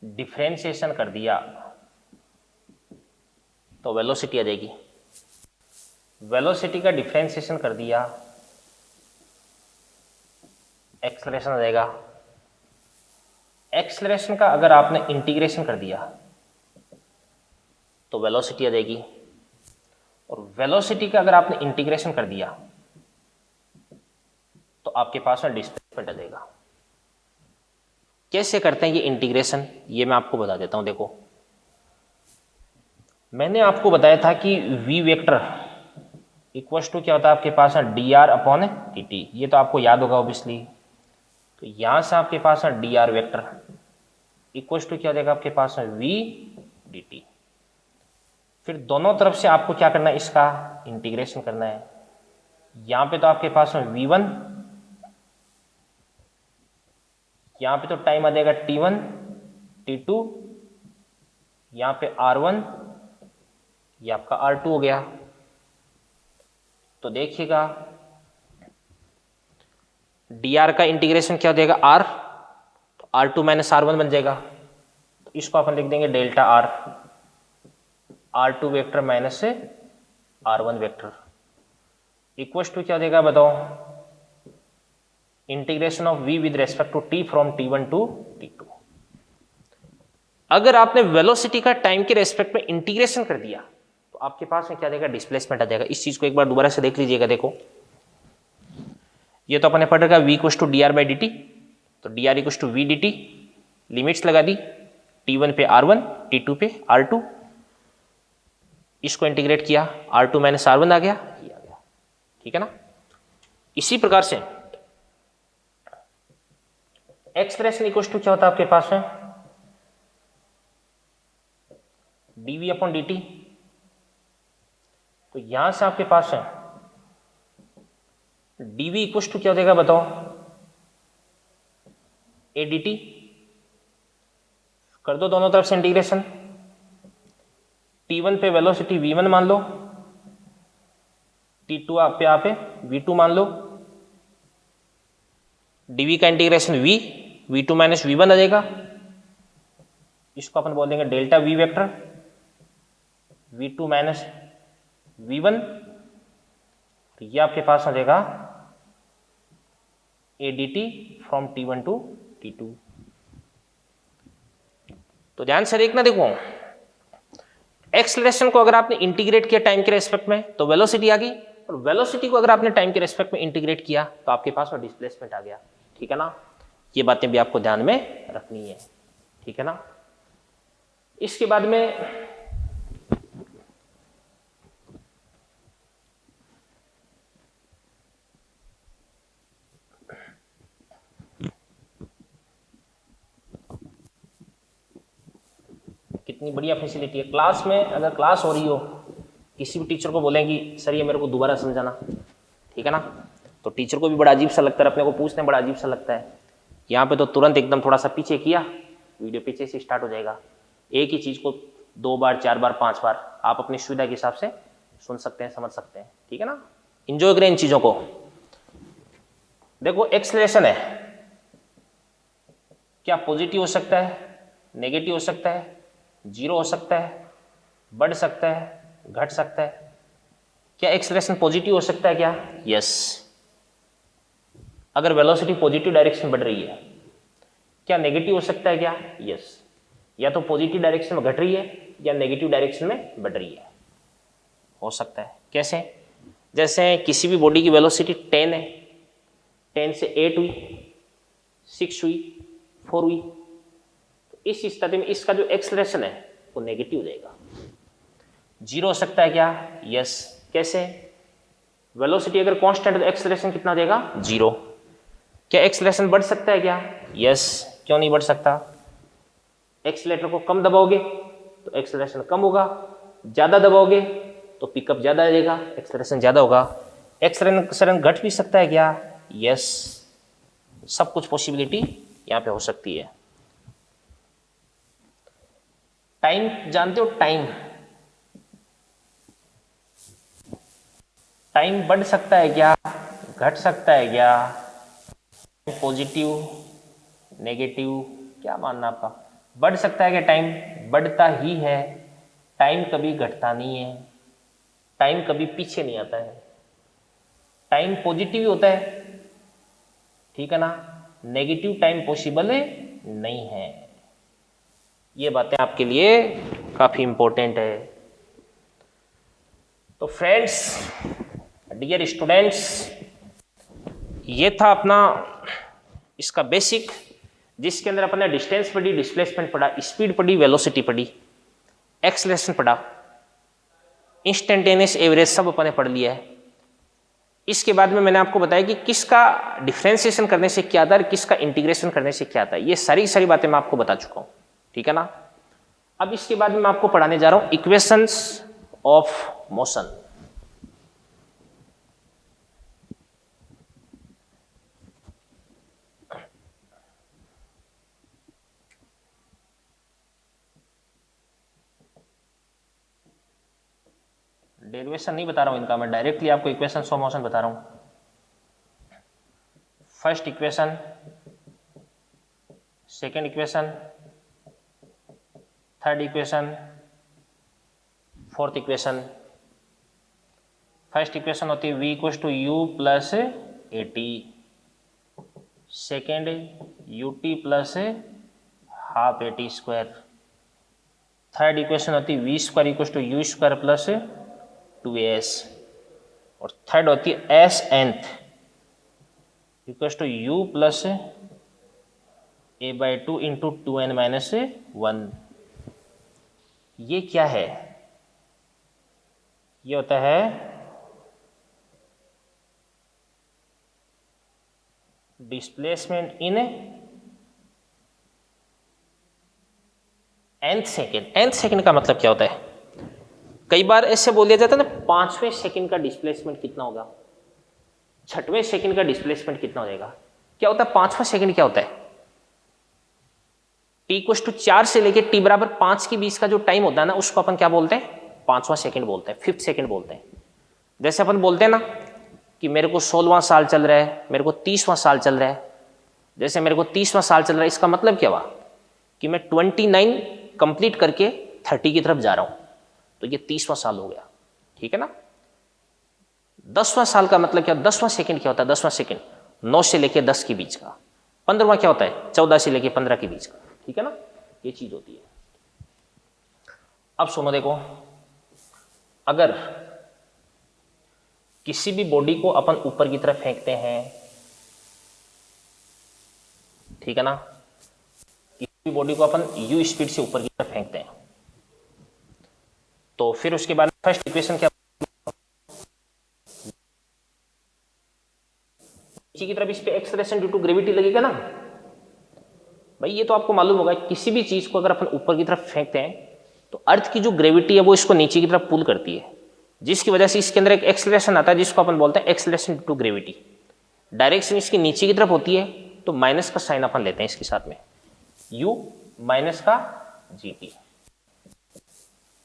डिफरेंशिएशन कर दिया तो वेलोसिटी आ जाएगी, वेलोसिटी का डिफरेंशिएशन कर दिया एक्सलेशन आ जाएगा, एक्सलेशन का अगर आपने इंटीग्रेशन कर दिया तो वेलोसिटी आ जाएगी, और वेलोसिटी का अगर आपने इंटीग्रेशन कर दिया तो आपके पास में डिस्प्लेसमेंट आ जाएगा। कैसे करते हैं ये इंटीग्रेशन, ये मैं आपको बता देता हूं। देखो मैंने आपको बताया था कि v वेक्टर इक्वल्स टू क्या होता है आपके पास है dr अपॉन dt, ये तो आपको याद होगा ऑब्वियसली। तो यहां से आपके पास है dr वेक्टर इक्वल्स टू क्या हो जाएगा आपके पास है v dt। फिर दोनों तरफ से आपको क्या करना है, इसका इंटीग्रेशन करना है। यहां पे तो आपके पास है v1, यहां पे तो टाइम आ जाएगा t1 t2, यहां पे r1, ये आपका R2 हो गया। तो देखिएगा dr का इंटीग्रेशन क्या हो जाएगा r, तो R2 माइनस R1 बन जाएगा। तो इसको अपन लिख देंगे delta r, R2 vector minus से R1 वेक्टर इक्वल्स टू क्या हो जाएगा बताओ, integration of v with respect to t from t1 to t2। अगर आपने वेलोसिटी का टाइम के रेस्पेक्ट में इंटीग्रेशन कर दिया तो आपके पास में क्या देगा, डिस्प्लेसमेंट आ जाएगा। इस चीज को एक बार दोबारा से देख लीजिएगा। देखो ये तो अपने पढ़ रखा v equals to dr by dt, तो dr equals to v dt, limits लगा दी, t1 पे r1, t2 पे r2, इसको इंटीग्रेट किया, r2 माइनस r1 आ गया, ये आ गया। ठीक है ना। इसी प्रकार से एक्सप्रेशन इक्वल्स टू क्या होता है आपके पास में dv अपॉन dt, तो यहां से आपके पास है dv इक्वल्स टू क्या हो जाएगा बताओ, a dt, कर दो दोनों तरफ से इंटीग्रेशन, t1 पे वेलोसिटी v1 मान लो, t2 आप पे v2 मान लो, dv का इंटीग्रेशन v2 माइनस v1 आ जाएगा। इसको अपन बोल देंगे delta v vector, v2 minus v1, तो ये आपके पास आ जाएगा a dt from t1 to t2। तो ध्यान से देखना, देखो एक्सलेरेशन को अगर आपने इंटीग्रेट किया टाइम के रेस्पेक्ट में तो वेलोसिटी आ गई, और वेलोसिटी को अगर आपने टाइम के रेस्पेक्ट में इंटीग्रेट किया तो आपके पास में डिस्प्लेसमेंट आ गया। ठीक है ना। ये बातें भी आपको ध्यान में रखनी है। ठीक है ना। इसके बाद में कितनी बढ़िया फैसिलिटी है, क्लास में अगर क्लास हो रही हो किसी भी टीचर को बोलें कि सर ये मेरे को दोबारा समझाना, ठीक है ना, तो टीचर को भी बड़ा अजीब सा लगता है, अपने को पूछने बड़ा अजीब सा लगता है। यहाँ पे तो तुरंत एकदम थोड़ा सा पीछे किया, वीडियो पीछे से स्टार्ट हो जाएगा। एक ही चीज़ को 2 बार 4 बार 5 बार आप अपनी सुविधा के हिसाब से सुन सकते हैं, समझ सकते हैं, ठीक है ना। इंजॉय करें इन चीज़ों को। देखो एक्सेलरेशन है, क्या पॉजिटिव हो सकता है, नेगेटिव हो सकता है, जीरो हो सकता है, बढ़ सकता है, घट सकता है। क्या एक्सेलरेशन पॉजिटिव हो सकता है क्या? यस। अगर वेलोसिटी पॉजिटिव डायरेक्शन बढ़ रही है, क्या नेगेटिव हो सकता है क्या? यस। या तो पॉजिटिव डायरेक्शन में घट रही है या नेगेटिव डायरेक्शन में बढ़ रही है, हो सकता है। कैसे? जैसे किसी भी बॉडी की वेलोसिटी 10 है, 10 से 8 हुई, 6 हुई, 4 हुई, तो इस स्थिति में इसका जो एक्सेलरेशन है वो नेगेटिव हो जाएगा। जीरो हो सकता है क्या? यस। कैसे? वेलोसिटी अगर कांस्टेंट तो एक्सेलरेशन कितना हो जाएगा? जीरो। क्या एक्सेलरेशन बढ़ सकता है क्या? यस। क्यों नहीं बढ़ सकता? एक्सीलरेटर को कम दबाओगे तो एक्सेलरेशन कम होगा, ज्यादा दबाओगे तो पिकअप ज्यादा आ जाएगा, एक्सेलरेशन ज्यादा होगा। एक्सेलरेशन घट भी सकता है क्या? यस। सब कुछ पॉसिबिलिटी यहां पे हो सकती है। टाइम जानते हो? टाइम बढ़ सकता है क्या? घट सकता है क्या? पॉजिटिव, नेगेटिव, क्या मानना आपका? बढ़ सकता है क्या? टाइम बढ़ता ही है, टाइम कभी घटता नहीं है, टाइम कभी पीछे नहीं आता है, टाइम पॉजिटिव ही होता है, ठीक है ना। नेगेटिव टाइम पॉसिबल नहीं है। ये बातें आपके लिए काफी इंपॉर्टेंट है। तो फ्रेंड्स, डियर स्टूडेंट्स, ये था अपना इसका बेसिक, जिसके अंदर अपने डिस्टेंस पढ़ी, डिस्प्लेसमेंट पढ़ा, स्पीड पढ़ी, वेलोसिटी पढ़ी, एक्सेलरेशन पढ़ा, इंस्टेंटेनियस एवरेज सब अपने पढ़ लिया है। इसके बाद में मैंने आपको बताया कि किसका डिफरेंशिएशन करने से क्या आता है, किसका इंटीग्रेशन करने से क्या आता है। ये सारी बातें मैं आपको बता चुका हूं, ठीक है ना। अब इसके बाद में मैं आपको पढ़ाने जा रहा हूं इक्वेशंस ऑफ मोशन। डेरिवेशन नहीं बता रहा हूं इनका, मैं डायरेक्टली आपको इक्वेशंस ऑफ मोशन बता रहा हूं। First equation, second equation, third equation, fourth equation. First equation होती है v equals to u plus a t, second ut plus half a t square. Third equation होती है v square equals to u square plus 2s, और थर्ड होती है s nth equals to u plus a by 2 into 2n minus 1। ये क्या है? ये होता है displacement in nth second. nth second का मतलब क्या होता है? कई बार ऐसे बोल दिया जाता है ना, 5वें सेकेंड का डिस्प्लेसमेंट कितना होगा, 6वें सेकेंड का डिस्प्लेसमेंट कितना हो जाएगा। क्या होता है 5वां सेकेंड? क्या होता है? t इक्वल्स टू 4 से लेके t बराबर 5 के बीच का जो टाइम होता है ना, उसको अपन क्या बोलते हैं? 5वां सेकेंड बोलते हैं, 5th सेकेंड बोलते हैं। जैसे अपन बोलते हैं ना कि मेरे को 16वां साल चल रहा है, मेरे को 30वां साल चल रहा है। जैसे मेरे को 30वां साल चल रहा है, इसका मतलब क्या हुआ कि मैं 29 कंप्लीट करके 30 की तरफ जा रहा हूं, तो ये 30वां साल हो गया, ठीक है ना। 10वां साल का मतलब क्या? 10वां सेकेंड क्या होता है? 10वां सेकेंड 9 से लेके 10 के बीच का। 15वां क्या होता है? 14 से लेके 15 के बीच का, ठीक है ना। ये चीज होती है। अब सुनो, देखो, अगर किसी भी बॉडी को अपन ऊपर की तरफ फेंकते हैं, ठीक है ना, किसी भी बॉडी को अपन u स्पीड से ऊपर की तरफ फेंकते हैं, तो फिर उसके बाद फर्स्ट इक्वेशन क्या? नीचे की तरफ इस पे एक्सेलरेशन ड्यू टू ग्रेविटी लगेगा ना भाई। ये तो आपको मालूम होगा, किसी भी चीज को अगर अपन ऊपर की तरफ फेंकते हैं तो अर्थ की जो ग्रेविटी है वो इसको नीचे की तरफ पुल करती है। जिसकी वजह से इसके अंदर एक एक्सेलरेशन आता है जिसको अपन बोलते हैं एक्सेलरेशन ड्यू टू ग्रेविटी। डायरेक्शन इसकी नीचे की तरफ होती है तो माइनस का साइन अपन लेते हैं इसके साथ में, u माइनस का gt।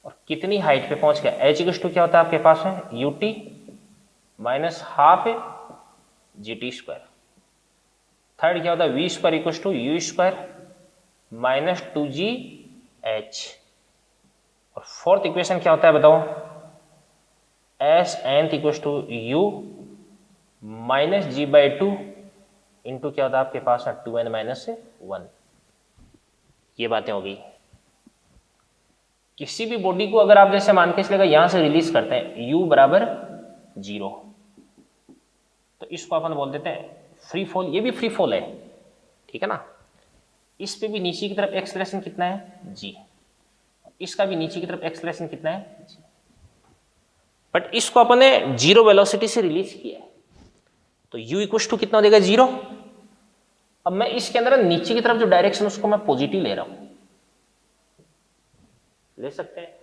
और कितनी हाइट पे पहुंच गया, h इक्वल टू क्या होता है आपके पास में ut minus half gt square. Third क्या होता है v square equal to u square minus 2gh। और फोर्थ इक्वेशन क्या होता है बताओ, s nth equal to u minus g by 2 into क्या होता है आपके पास 2n माइनस 1। ये बातें हो गई। किसी भी बॉडी को अगर आप जैसे मान के चलेगा यहां से रिलीज करते हैं u बराबर 0, तो इसको अपन बोल देते हैं फ्री फॉल। ये भी फ्री फॉल है, ठीक है ना। इस पे भी नीचे की तरफ एक्सेलरेशन कितना है g, इसका भी नीचे की तरफ एक्सेलरेशन कितना है g। बट इसको अपन ने जीरो वेलोसिटी से रिलीज किया है तो u इक्वल टू कितना देगा 0। अब मैं इसके अंदर नीचे की तरफ जो डायरेक्शन उसको मैं पॉजिटिव ले रहा हूं, ले सकते हैं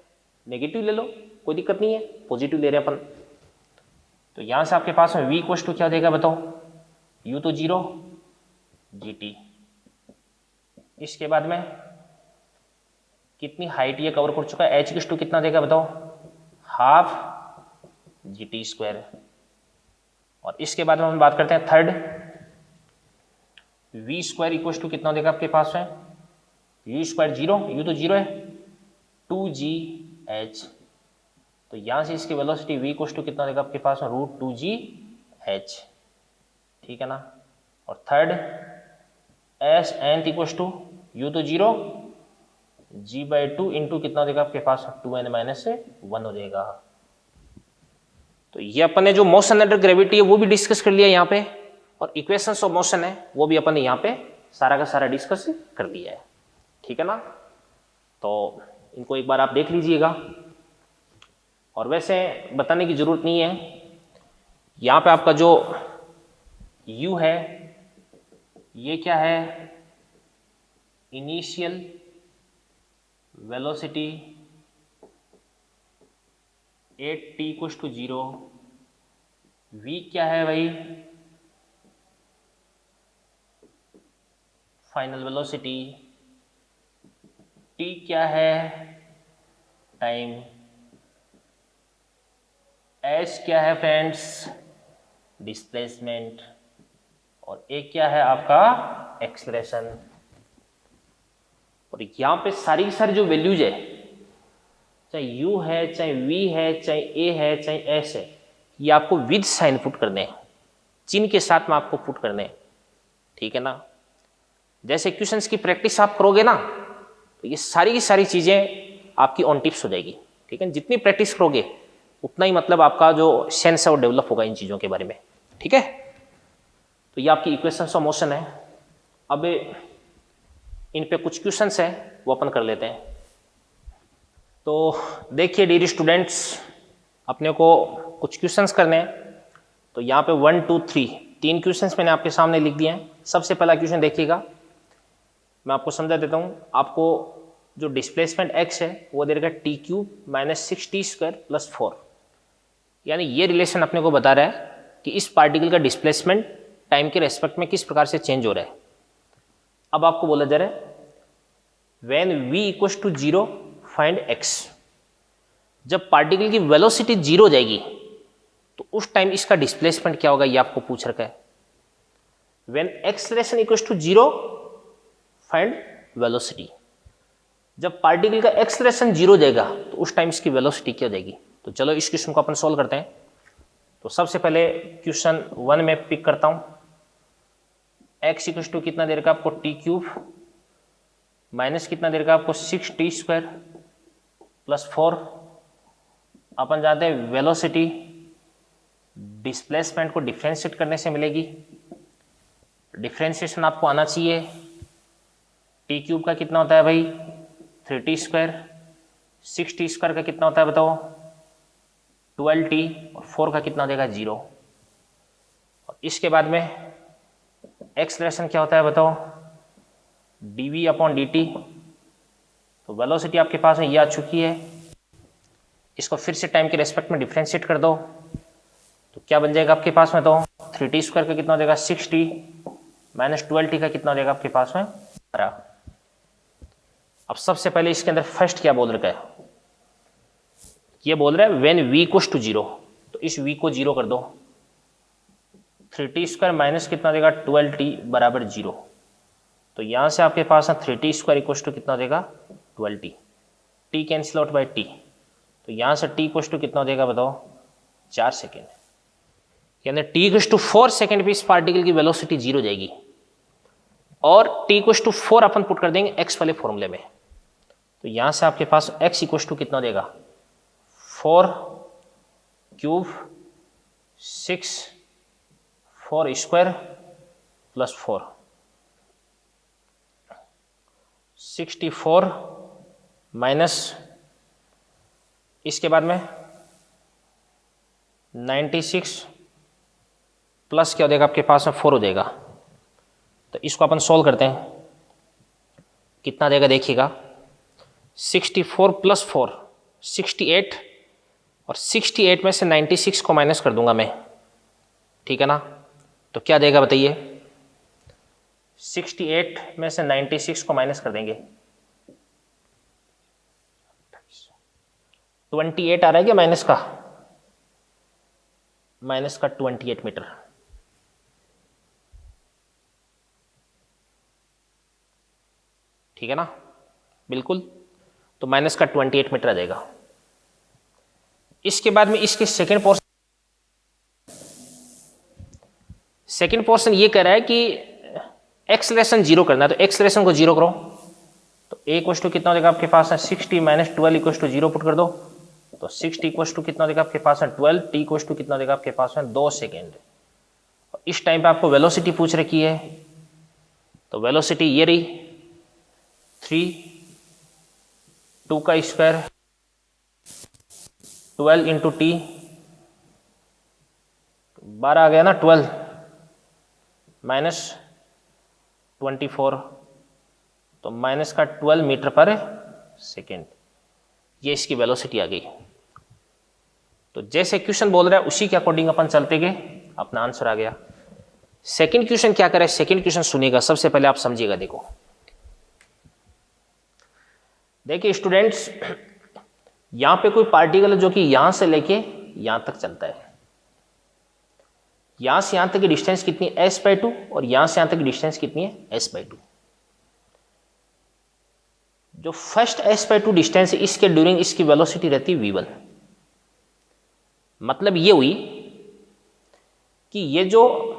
नेगेटिव ले लो कोई दिक्कत नहीं है, पॉजिटिव ले रहे हैं अपन। तो यहां से आपके पास में v इक्वल टू क्या देगा बताओ, u तो 0 gt। इसके बाद में कितनी हाइट ये कवर कर चुका है, h इक्वल टू कितना देगा बताओ, हाफ gt स्क्वायर। और इसके बाद में हम बात करते हैं third, v square equal to कितना देगा आपके पास है, u स्क्वायर 0, u तो 0 है 2gh। तो यहां से इसकी वेलोसिटी v इक्वल टू कितना देगा आपके पास रूट 2gh, ठीक है ना। और third s nth equal to u तो 0 g बाई 2 इंटू कितना देगा आपके पास 2n माइनस 1 हो जाएगा। तो ये अपन ने जो मोशन अंडर ग्रेविटी है वो भी डिस्कस कर लिया यहाँ पे, और इक्वेशंस ऑफ मोशन है वो भी अपन ने यहाँ पे सारा का सारा डिस्कस कर दिया है, ठीक है ना। तो इनको एक बार आप देख लीजिएगा। और वैसे बताने की जरूरत नहीं है, यहाँ पे आपका जो u है ये क्या है, initial velocity at t equal to 0, v क्या है भाई फाइनल वेलोसिटी, t क्या है टाइम, h क्या है फ्रेंड्स डिस्प्लेसमेंट, और a क्या है आपका एक्सेलरेशन। और यहाँ पे सारी की सारी जो वैल्यूज है, चाहे u है चाहे v है चाहे a है चाहे s है, ये आपको विद साइन पुट करने हैं, चिन्ह के साथ में आपको पुट करने हैं, ठीक है ना। जैसे क्वेश्चंस की प्रैक्टिस आप करोगे ना तो ये सारी की सारी चीजें आपकी ऑन टिप्स हो जाएगी, ठीक है। जितनी प्रैक्टिस करोगे उतना ही मतलब आपका जो सेंस है वो डेवलप होगा इन चीजों के बारे में, ठीक है। तो ये आपकी इक्वेशंस ऑफ मोशन है। अब इन पे कुछ क्वेश्चंस है वो अपन कर लेते हैं। तो देखिए डियर स्टूडेंट्स, अपने को कुछ क्वेश्चंस करने हैं। तो यहाँ पे 1 2 3 तीन क्वेश्चंस मैंने आपके सामने लिख दिए हैं। सबसे पहला क्वेश्चन देखिएगा, मैं आपको समझा देता हूँ। आपको जो डिस्प्लेसमेंट x है वो दे देगा T cube minus 6t square plus 4, यानी ये रिलेशन अपने को बता रहा है कि इस पार्टिकल का डिस्प्लेसमेंट टाइम के रेस्पेक्ट में किस प्रकार से चेंज हो रहा है। अब आपको बोला जा रहा है when v equals to 0 find x। जब पार्टिकल की वेलोसिटी 0 हो जाएगी तो उस टाइम इसका डिस्प्लेसमेंट क्या होगा, ये आपको पूछ रखा है। When acceleration equals to 0 find velocity. जब पार्टिकल का एक्सेलरेशन 0 हो जाएगा तो उस टाइम इसकी वेलोसिटी क्या हो जाएगी। तो चलो इस क्वेश्चन को अपन सॉल्व करते हैं। तो सबसे पहले क्वेश्चन 1 में पिक करता हूं। x इक्वल्स टू कितना देर का आपको टी क्यूब माइनस कितना देर का आपको 6t स्क्वायर प्लस 4। अपन जानते हैं वेलोसिटी डिस्प्लेसमेंट को डिफरेंशिएट करने से मिलेगी। डिफरेंशिएशन आपको आना चाहिए। टी क्यूब का कितना होता है भाई 3t स्क्वायर, 6t स्क्वायर का कितना होता है बताओ 12t, और 4 का कितना देगा 0। और इसके बाद में एक्सेलरेशन क्या होता है बताओ dv अपॉन dt। तो वेलोसिटी आपके पास है ये आ चुकी है इसको फिर से टाइम के रेस्पेक्ट में डिफ्रेंशिएट कर दो तो क्या बन जाएगा आपके पास में, तो 3t² का कितना हो जाएगा 6t माइनस 12t का कितना हो जाएगा आपके पास में 12। अब सबसे पहले इसके अंदर फर्स्ट क्या बोल रखा है, ये बोल रहा है व्हेन v इक्वल्स टू 0, तो इस v को 0 कर दो, 3t² माइनस कितना देगा 12t बराबर 0, तो यहां से आपके पास 3t² इक्वल्स टू कितना देगा 12t, t cancel out by t, तो यहां से t इक्वल्स टू कितना देगा बताओ 4 सेकेंड, यानी t इक्वल्स टू 4 सेकेंड पे इस पार्टिकल की वेलोसिटी 0 जाएगी, और t इक्वल्स टू 4 अपन पुट कर देंगे x वाले फॉर्मूले में, तो यहां से आपके पास x इक्वल्स टू कितना देगा 4 क्यूब 6 4 स्क्वायर प्लस 4 64 माइनस इसके बाद में 96 प्लस क्या हो जाएगा आपके पास में 4 हो जाएगा, तो इसको अपन सॉल्व करते हैं, कितना देगा देखिएगा 64 प्लस 4 68, और 68 में से 96 को माइनस कर दूंगा मैं, ठीक है ना, तो क्या देगा बताइए 68 में से 96 को माइनस कर देंगे 28 आ रहा है क्या माइनस का 28 मीटर, ठीक है ना, बिल्कुल, तो माइनस का 28 मीटर आ जाएगा। इसके बाद में इसके सेकेंड पोर्शन ये कह रहा है कि एक्सलेशन 0 करना है, तो एक्सलेशन को 0 करो, तो a इक्वल्स टू कितना देगा आपके पास है 60 माइनस 12 इक्वल्स टू 0 पुट कर दो, तो 60 इक्वल्स टू कितना देगा आपके पास है 12, t इक्वल्स टू कितना देगा आपके पास है 2 सेकेंड। इस टाइम पे आपको वेलोसिटी पूछ रखी है, तो वेलोसिटी ये रही 3 2 का स्क्वायर 12 इंटू टी, 12 आ गया ना 12 माइनस 24, तो माइनस का 12 मीटर पर सेकेंड, ये इसकी वेलोसिटी आ गई। तो जैसे क्वेश्चन बोल रहा है उसी के अकॉर्डिंग अपन चलते गए, अपना आंसर आ गया। सेकंड क्वेश्चन क्या करे, सेकंड क्वेश्चन सुनिएगा, सबसे पहले आप समझिएगा। देखिए स्टूडेंट्स, यहां पे कोई पार्टिकल है जो कि यहां से लेके यहां तक चलता है, यहां से यहां तक की डिस्टेंस कितनी है s/2, और यहां से यहां तक की डिस्टेंस कितनी है s/2। जो फर्स्ट s/2 डिस्टेंस है इसके ड्यूरिंग इसकी वेलोसिटी रहती है v1। मतलब ये हुई कि ये जो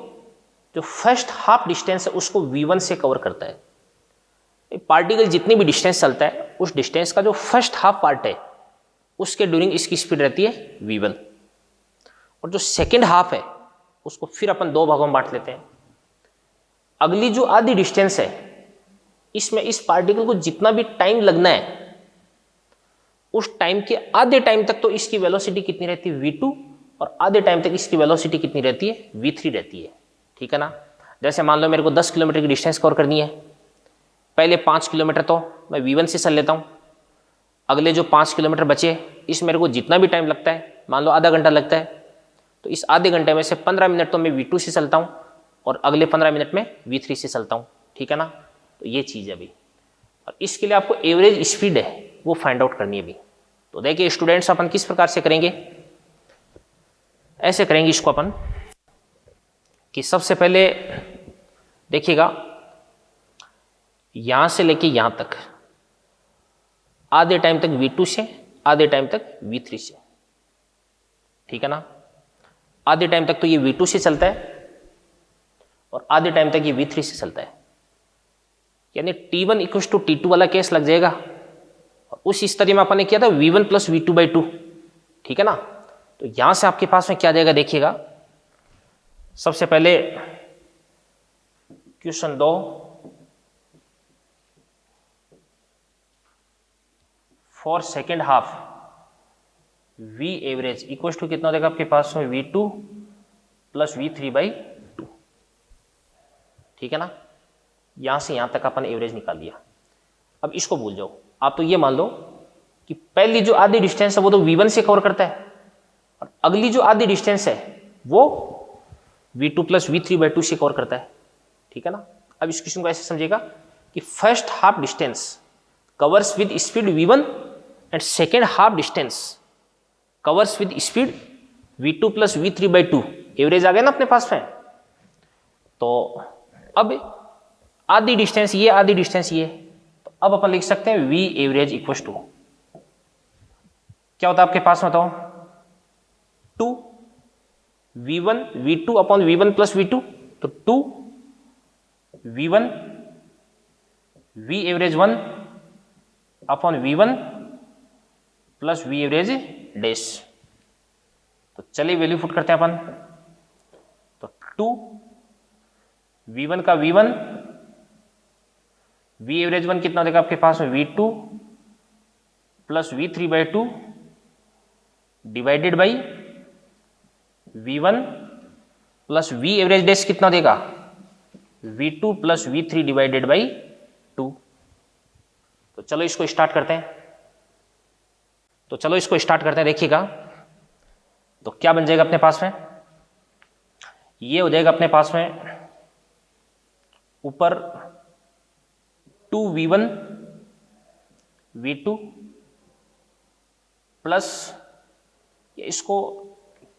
फर्स्ट हाफ डिस्टेंस है उसको v1 से कवर करता है। पार्टिकल जितनी भी डिस्टेंस चलता है उस डिस्टेंस का जो फर्स्ट हाफ पार्ट है उसके ड्यूरिंग इसकी स्पीड रहती है v1, और जो सेकेंड हाफ है उसको फिर अपन 2 भागों में बांट लेते हैं। अगली जो आधी डिस्टेंस है इसमें इस पार्टिकल को जितना भी टाइम लगना है उस टाइम के आधे टाइम तक तो इसकी वेलोसिटी कितनी रहती है v2, और आधे टाइम तक इसकी वेलोसिटी कितनी रहती है v3 रहती है, ठीक है ना। जैसे मान लो मेरे को 10 किलोमीटर की डिस्टेंस कवर करनी है, पहले 5 किलोमीटर तो मैं v1 से चल लेता हूं, अगले जो 5 किलोमीटर बचे इस मेरे को जितना भी टाइम लगता है, मान लो आधा घंटा लगता है, तो इस आधे घंटे में से 15 मिनट तो मैं v2 से चलता हूं और अगले 15 मिनट में v3 से चलता हूं, ठीक है ना। तो ये चीज़ है अभी, और इसके लिए आपको एवरेज स्पीड है वो फाइंड आउट करनी है अभी। तो देखिए स्टूडेंट्स, अपन किस प्रकार से करेंगे, ऐसे करेंगे इसको अपन कि सबसे पहले देखिएगा यहां से लेके यहां तक आधे टाइम तक v2 से, आधे टाइम तक v3 से, ठीक है ना। आधे टाइम तक तो ये v2 से चलता है और आधे टाइम तक ये v3 से चलता है, यानी t1 इक्वल्स टू t2 वाला केस लग जाएगा। और उस स्थिति में अपन ने किया था v1 प्लस v2/2, ठीक है ना। तो यहां से आपके पास में क्या जाएगा देखिएगा, सबसे पहले question 2, for second half v average equals to कितना देगा आपके पास में v2 प्लस v3/2, ठीक है ना। यहां से यहां तक अपन एवरेज निकाल लिया। अब इसको भूल जाओ, आप तो ये मान लो कि पहली जो आधी डिस्टेंस है वो तो v1 से कवर करता है, और अगली जो आधी डिस्टेंस है वो v2 प्लस v3/2 से कवर करता है। ठीक है ना। अब इस क्वेश्चन को ऐसे समझिएगा कि first half distance covers with speed v1 and second half distance covers with speed v2 plus v3/2। Average आ गया ना अपने पास में। तो अब आधी डिस्टेंस ये, आधी डिस्टेंस ये, तो अब अपन लिख सकते हैं v एवरेज इक्वल टू क्या होता है आपके पास में, बताओ, 2 v1 v2 upon v1 plus v2, तो 2 v1 v average 1 upon v1 plus v average dash. तो चलिए वैल्यू पुट करते हैं अपन। तो 2 v1 का v1 v एवरेज 1 कितना देगा आपके पास में, v2 plus v3/2 divided by v1 plus v average dash कितना देगा, v2 plus v3 divided by 2। तो चलो इसको स्टार्ट करते हैं। देखिएगा तो क्या बन जाएगा अपने पास में, ये हो जाएगा अपने पास में ऊपर 2v1 v2 प्लस, इसको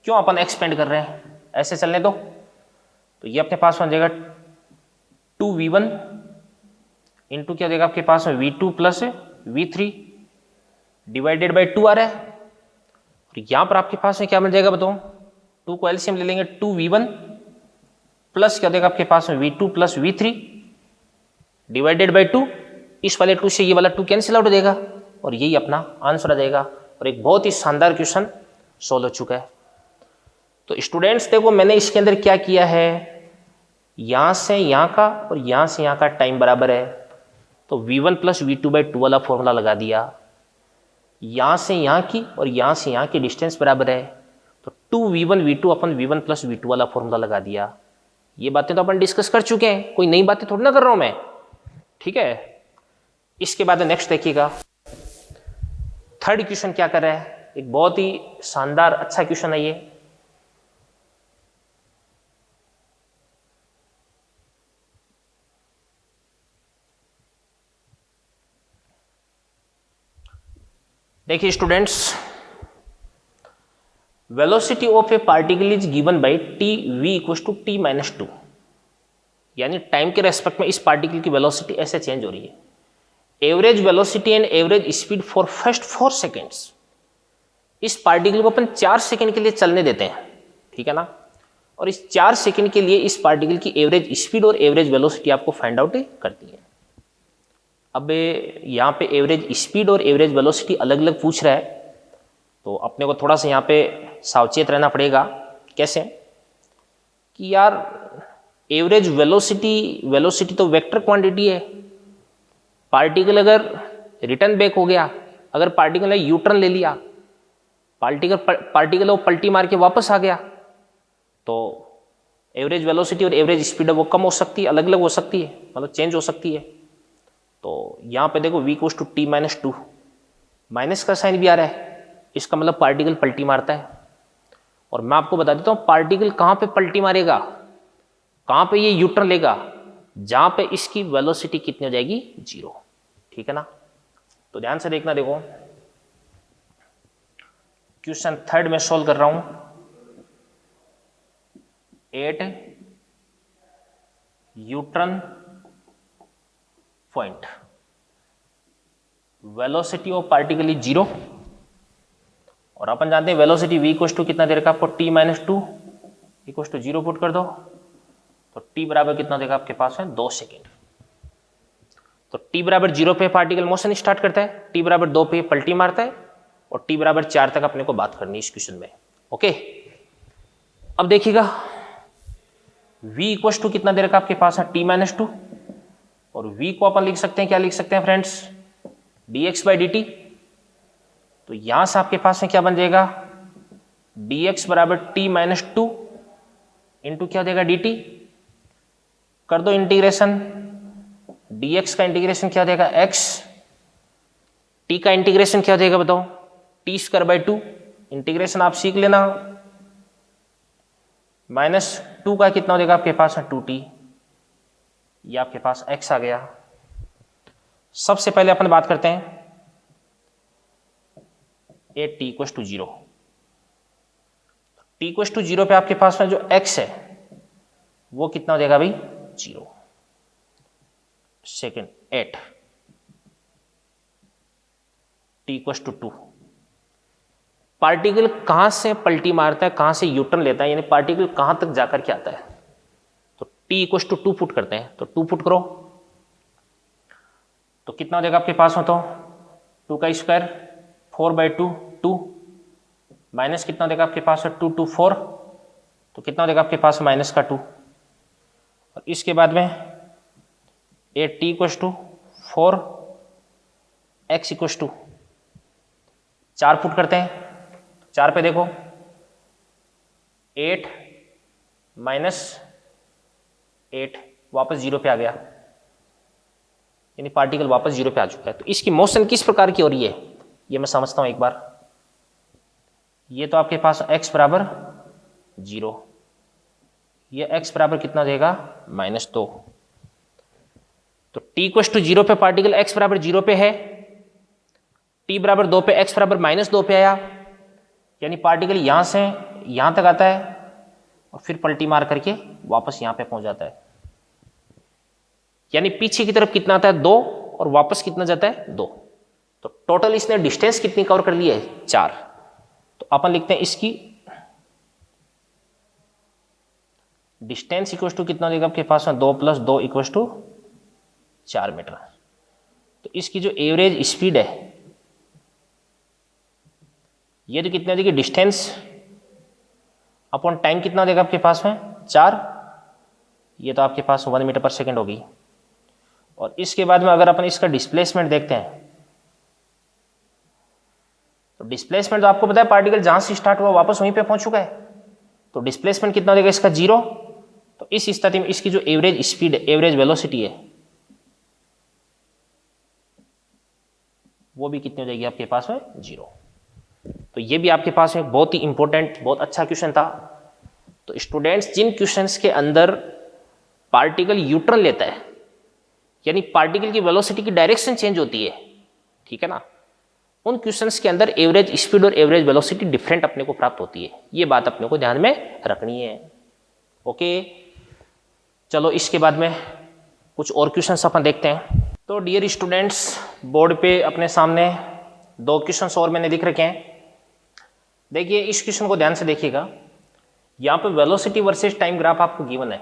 क्यों अपन एक्सपेंड कर रहे हैं, ऐसे चलने दो। तो ये अपने पास बन जाएगा 2v1 इंटू क्या देगा आपके पास में v2 plus v3 divided by 2 आ रहा है। और यहां पर आपके पास में क्या बन जाएगा बताओ, 2 को एलसीएम ले लेंगे, 2v1 प्लस क्या देगा आपके पास में v2 plus v3 divided by 2। इस वाले 2 से ये वाला 2 कैंसिल आउट हो जाएगा और यही अपना आंसर आ जाएगा। और एक बहुत ही शानदार क्वेश्चन सॉल्व हो चुका है। तो स्टूडेंट्स देखो मैंने इसके अंदर क्या किया है, यहां से यहां का और यहां से यहां का टाइम बराबर है, तो v1 प्लस v2/2 वाला फॉर्मूला लगा दिया। यहां से यहां की और यहां से यहां की डिस्टेंस बराबर है, तो 2v1 v2 अपन v1 प्लस v2 वाला फॉर्मूला लगा दिया। ये बातें तो अपन डिस्कस कर चुके हैं, कोई नई बातें थोड़ी ना कर रहा हूं मैं। ठीक है। इसके बाद नेक्स्ट देखिएगा, थर्ड क्वेश्चन क्या कर रहा है, एक बहुत ही शानदार अच्छा क्वेश्चन है ये। देखिए students, velocity of a particle is given by t v equal to t minus 2, यानी टाइम के रेस्पेक्ट में इस पार्टिकल की वेलोसिटी ऐसे चेंज हो रही है। Average velocity and average speed for first 4 seconds, इस पार्टिकल को अपन 4 सेकेंड के लिए चलने देते हैं, ठीक है ना। और इस 4 सेकेंड के लिए इस पार्टिकल की एवरेज स्पीड और एवरेज वेलोसिटी आपको फाइंड आउट करती है। अब यहाँ पे एवरेज स्पीड और एवरेज वेलोसिटी अलग अलग पूछ रहा है, तो अपने को थोड़ा सा यहाँ पे सावचेत रहना पड़ेगा। कैसे कि यार एवरेज वेलोसिटी तो वेक्टर क्वांटिटी है। पार्टिकल अगर रिटर्न बैक हो गया, अगर पार्टिकल ने यू टर्न ले लिया, पार्टिकल वो पलटी मार के वापस आ गया, तो एवरेज वेलोसिटी और एवरेज स्पीड वो कम हो सकती है, अलग अलग हो सकती है, मतलब चेंज हो सकती है। तो यहाँ पे देखो v equal to t minus 2, minus का साइन भी आ रहा है, इसका मतलब पार्टिकल पलटी मारता है। और मैं आपको बता देता हूँ पार्टिकल कहाँ पे पलटी मारेगा, कहाँ पे ये यू टर्न लेगा, जहाँ पे इसकी वेलोसिटी कितनी हो जाएगी, 0। ठीक है ना। तो ध्यान से देखना, देखो क्वेश्चन थर्ड में सोल्व कर रहा हूं। 8 U turn point, velocity of particle is 0, और अपन जानते हैं वेलोसिटी v इक्वल टू कितना दे रखा आपको, t minus 2 equal to 0 put कर दो, तो t बराबर कितना देगा आपके पास है, 2 सेकेंड। तो t बराबर 0 पे पार्टिकल मोशन स्टार्ट करता है, t बराबर 2 पे पलटी मारता है, और t बराबर 4 तक अपने को बात करनी है इस क्वेश्चन में। ओके, अब देखिएगा v इक्वल टू कितना दे रखा आपके पास है, t माइनस 2, और v को अपन लिख सकते हैं, क्या लिख सकते हैं फ्रेंड्स, dx बाई dt। तो यहां से आपके पास में क्या बन जाएगा, dx बराबर t माइनस 2 इंटू क्या देगा dt, कर दो इंटीग्रेशन, dx का इंटीग्रेशन क्या देगा x टी का इंटीग्रेशन क्या हो जाएगा बताओ, टी स्क्वायर बाई 2, इंटीग्रेशन आप सीख लेना, -2 का कितना हो जाएगा आपके पास में 2t, ये आपके पास x आ गया। सबसे पहले अपन बात करते हैं a t equal to 0, t equal to 0 पे आपके पास में जो x है वो कितना हो जाएगा भाई 0। Second 8, t equal to 2, particle कहां से पलटी मारता है, कहां से यूटर्न लेता है, यानी पार्टिकल कहां तक जाकर के आता है, तो टी इक्वल टू 2 पुट करते हैं, तो 2 पुट करो तो कितना हो जाएगा आपके पास में, तो 2 का स्क्वायर 4/2 2, माइनस कितना हो जाएगा आपके पास में 2 2 4, तो कितना हो जाएगा आपके पास माइनस का 2, और इसके बाद में a t equal to 4 x equal to 4 put करते हैं, 4 पे देखो 8 माइनस 8 वापस 0 पे आ गया, यानी पार्टिकल वापस 0 पे आ चुका है। तो इसकी मोशन किस प्रकार की हो रही है ये मैं समझता हूं एक बार। ये तो आपके पास x बराबर 0, ये x बराबर कितना देगा -2, तो t इक्वल टू 0 पे पार्टिकल x बराबर 0 पे है, t बराबर 2 पे x बराबर -2 पे आया, यानी पार्टिकल यहां से यहां तक आता है और फिर पलटी मार करके वापस यहां पे पहुंच जाता है, यानी पीछे की तरफ कितना आता है 2 और वापस कितना जाता है 2, तो टोटल इसने डिस्टेंस कितनी कवर कर ली है 4। तो अपन लिखते हैं इसकी डिस्टेंस इक्वल टू कितना देगा आपके पास में 2 + 2 इक्वल टू 4 मीटर। तो इसकी जो एवरेज स्पीड है ये तो कितने देगी डिस्टेंस अपॉन टाइम कितना देगा आपके पास में 4, ये तो आपके पास 1 मीटर पर सेकेंड होगी। और इसके बाद में अगर अपन इसका डिस्प्लेसमेंट देखते हैं तो डिस्प्लेसमेंट तो आपको पता है पार्टिकल जहां से स्टार्ट हुआ वापस वहीं पे पहुंच चुका है, तो डिस्प्लेसमेंट कितना देगा इसका 0। तो इस स्थिति में इसकी जो एवरेज स्पीड है, एवरेज वेलोसिटी है, वो भी कितनी हो जाएगी आपके पास में 0। तो ये भी आपके पास में बहुत ही इंपॉर्टेंट बहुत अच्छा क्वेश्चन था। तो स्टूडेंट्स जिन क्वेश्चंस के अंदर पार्टिकल यूटर्न लेता है, यानी पार्टिकल की वेलोसिटी की डायरेक्शन चेंज होती है, ठीक है ना, उन क्वेश्चंस के अंदर एवरेज स्पीड और एवरेज वेलोसिटी डिफरेंट अपने को प्राप्त होती है, ये बात अपने को ध्यान में रखनी है। ओके, चलो इसके बाद में कुछ और क्वेश्चंस अपन देखते हैं। तो डियर स्टूडेंट्स, बोर्ड पे अपने सामने 2 क्वेश्चंस और मैंने लिख रखे हैं। देखिए इस क्वेश्चन को ध्यान से देखिएगा, यहाँ पे वेलोसिटी वर्सेस टाइम ग्राफ आपको गिवन है।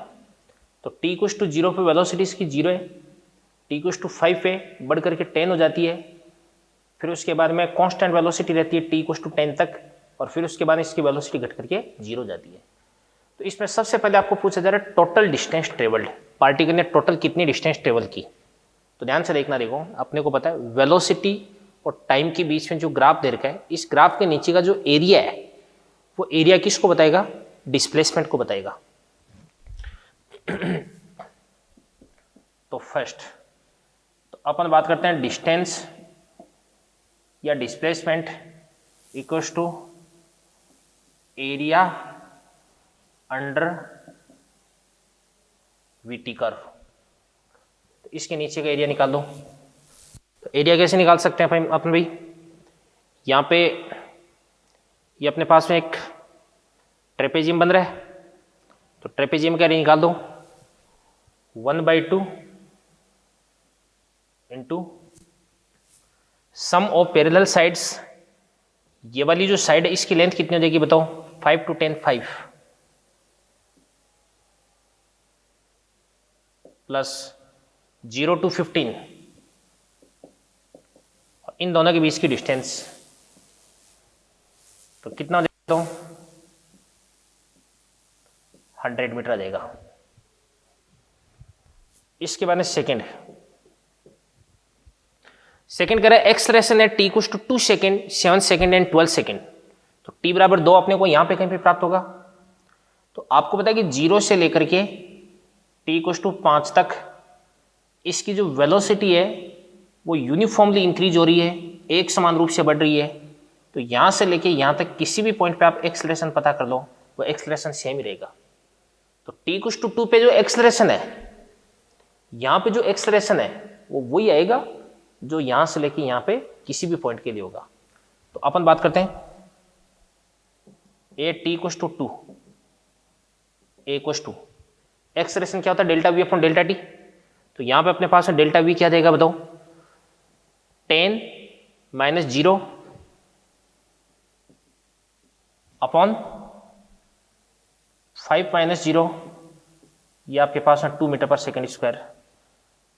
तो t इक्वल टू 0 पे वेलोसिटी इसकी 0 है, t इक्वल टू 5 पे बढ़ करके 10 हो जाती है, फिर उसके बाद में कांस्टेंट वेलोसिटी रहती है t इक्वल टू 10 तक, और फिर उसके बाद इसकी वेलोसिटी घट करके 0 हो जाती है। तो इसमें सबसे पहले आपको पूछा जा रहा है टोटल डिस्टेंस ट्रेवल्ड, पार्टिकल ने टोटल कितनी डिस्टेंस ट्रेवल की। तो ध्यान से देखना, देखो अपने को पता है वेलोसिटी और टाइम के बीच में जो ग्राफ दे रखा है, इस ग्राफ के नीचे का जो एरिया है वो एरिया किसको बताएगा, डिस्प्लेसमेंट को बताएगा। तो फर्स्ट तो अपन बात करते हैं डिस्टेंस या displacement equals to area under vt curve. तो इसके नीचे का एरिया निकाल दो। तो एरिया कैसे निकाल सकते हैं भाई अपन भाई, यहाँ पे ये अपने पास में एक ट्रेपेजियम बन रहा है, तो ट्रेपेजियम का एरिया निकाल दो 1/2 into sum of parallel sides. ये वाली जो साइड है इसकी लेंथ कितनी हो जाएगी बताओ, 5 to 10 5 प्लस 0 to 15, और इन दोनों के बीच की डिस्टेंस तो कितना हो जाएगा, 100 मीटर आ जाएगा। इसके बाद में सेकेंड करें एक्सलेशन है t equal to 2 second 7 second and 12 second. तो t बराबर 2 अपने को यहां पे कहीं पे प्राप्त होगा। तो आपको पता है कि 0 से लेकर के t इक्वल टू 5 तक इसकी जो वेलोसिटी है वो यूनिफॉर्मली इंक्रीज हो रही है, एक समान रूप से बढ़ रही है, तो यहाँ से लेके यहाँ तक किसी भी पॉइंट पे आप एक्सेलरेशन पता कर लो, वो एक्सेलरेशन सेम ही रहेगा। तो t=2 पे जो एक्सेलरेशन है, यहाँ पे जो एक्सेलरेशन है वो वही आएगा जो यहाँ से लेके यहाँ पे किसी भी पॉइंट के लिए होगा। तो अपन बात करते हैं t=2, a=2, एक्सेलरेशन क्या होता है delta we upon delta T. तो यहाँ पे अपने पास में डेल्टा वी क्या देगा बताओ, 10 - 0 अपॉन 5 - 0, ये आपके पास में 2 मीटर पर सेकेंड स्क्वायर।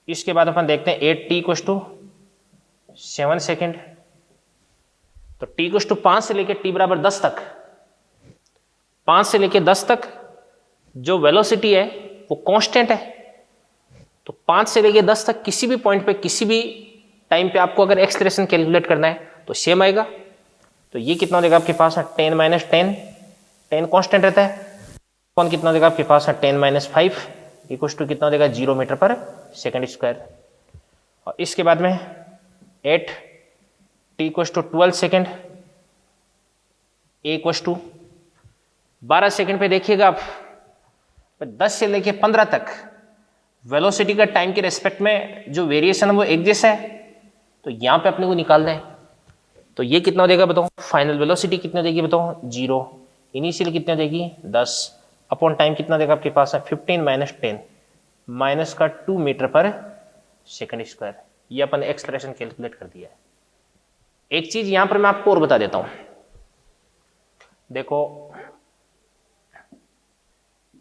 इसके बाद अपन देखते हैं 8t=7 सेकेंड। तो t=5 से लेके t = 10 तक, 5 से लेके 10 तक जो वेलोसिटी है वो कांस्टेंट है। तो 5 से लेके 10 तक किसी भी पॉइंट पे किसी भी टाइम पे आपको अगर एक्सेलरेशन कैलकुलेट करना है तो सेम आएगा। तो ये कितना देगा आपके पास है 10 - 10, 10 कांस्टेंट रहता है, कौन कितना देगा आपके पास है 10 - 5 = कितना देगा 0 मीटर पर सेकेंड स्क्वायर। और इसके बाद में 8t=12 सेकेंड, a=12 सेकेंड पे देखिएगा आप 10 से लेके 15 तक वेलोसिटी का टाइम के रेस्पेक्ट में जो वेरिएशन है वो एक जैसा है। तो यहाँ पे अपने को निकालना है, तो ये कितना देगा बताओ, फाइनल वेलोसिटी कितना देगी बताओ 0, इनिशियल कितना देगी 10 अपॉन टाइम कितना देगा आपके पास है 15 - 10 माइनस का 2 मीटर पर सेकेंड स्क्वायर। ये अपन एक्सेलरेशन कैलकुलेट कर दिया है। एक चीज यहां पर मैं आपको और बता देता हूं, देखो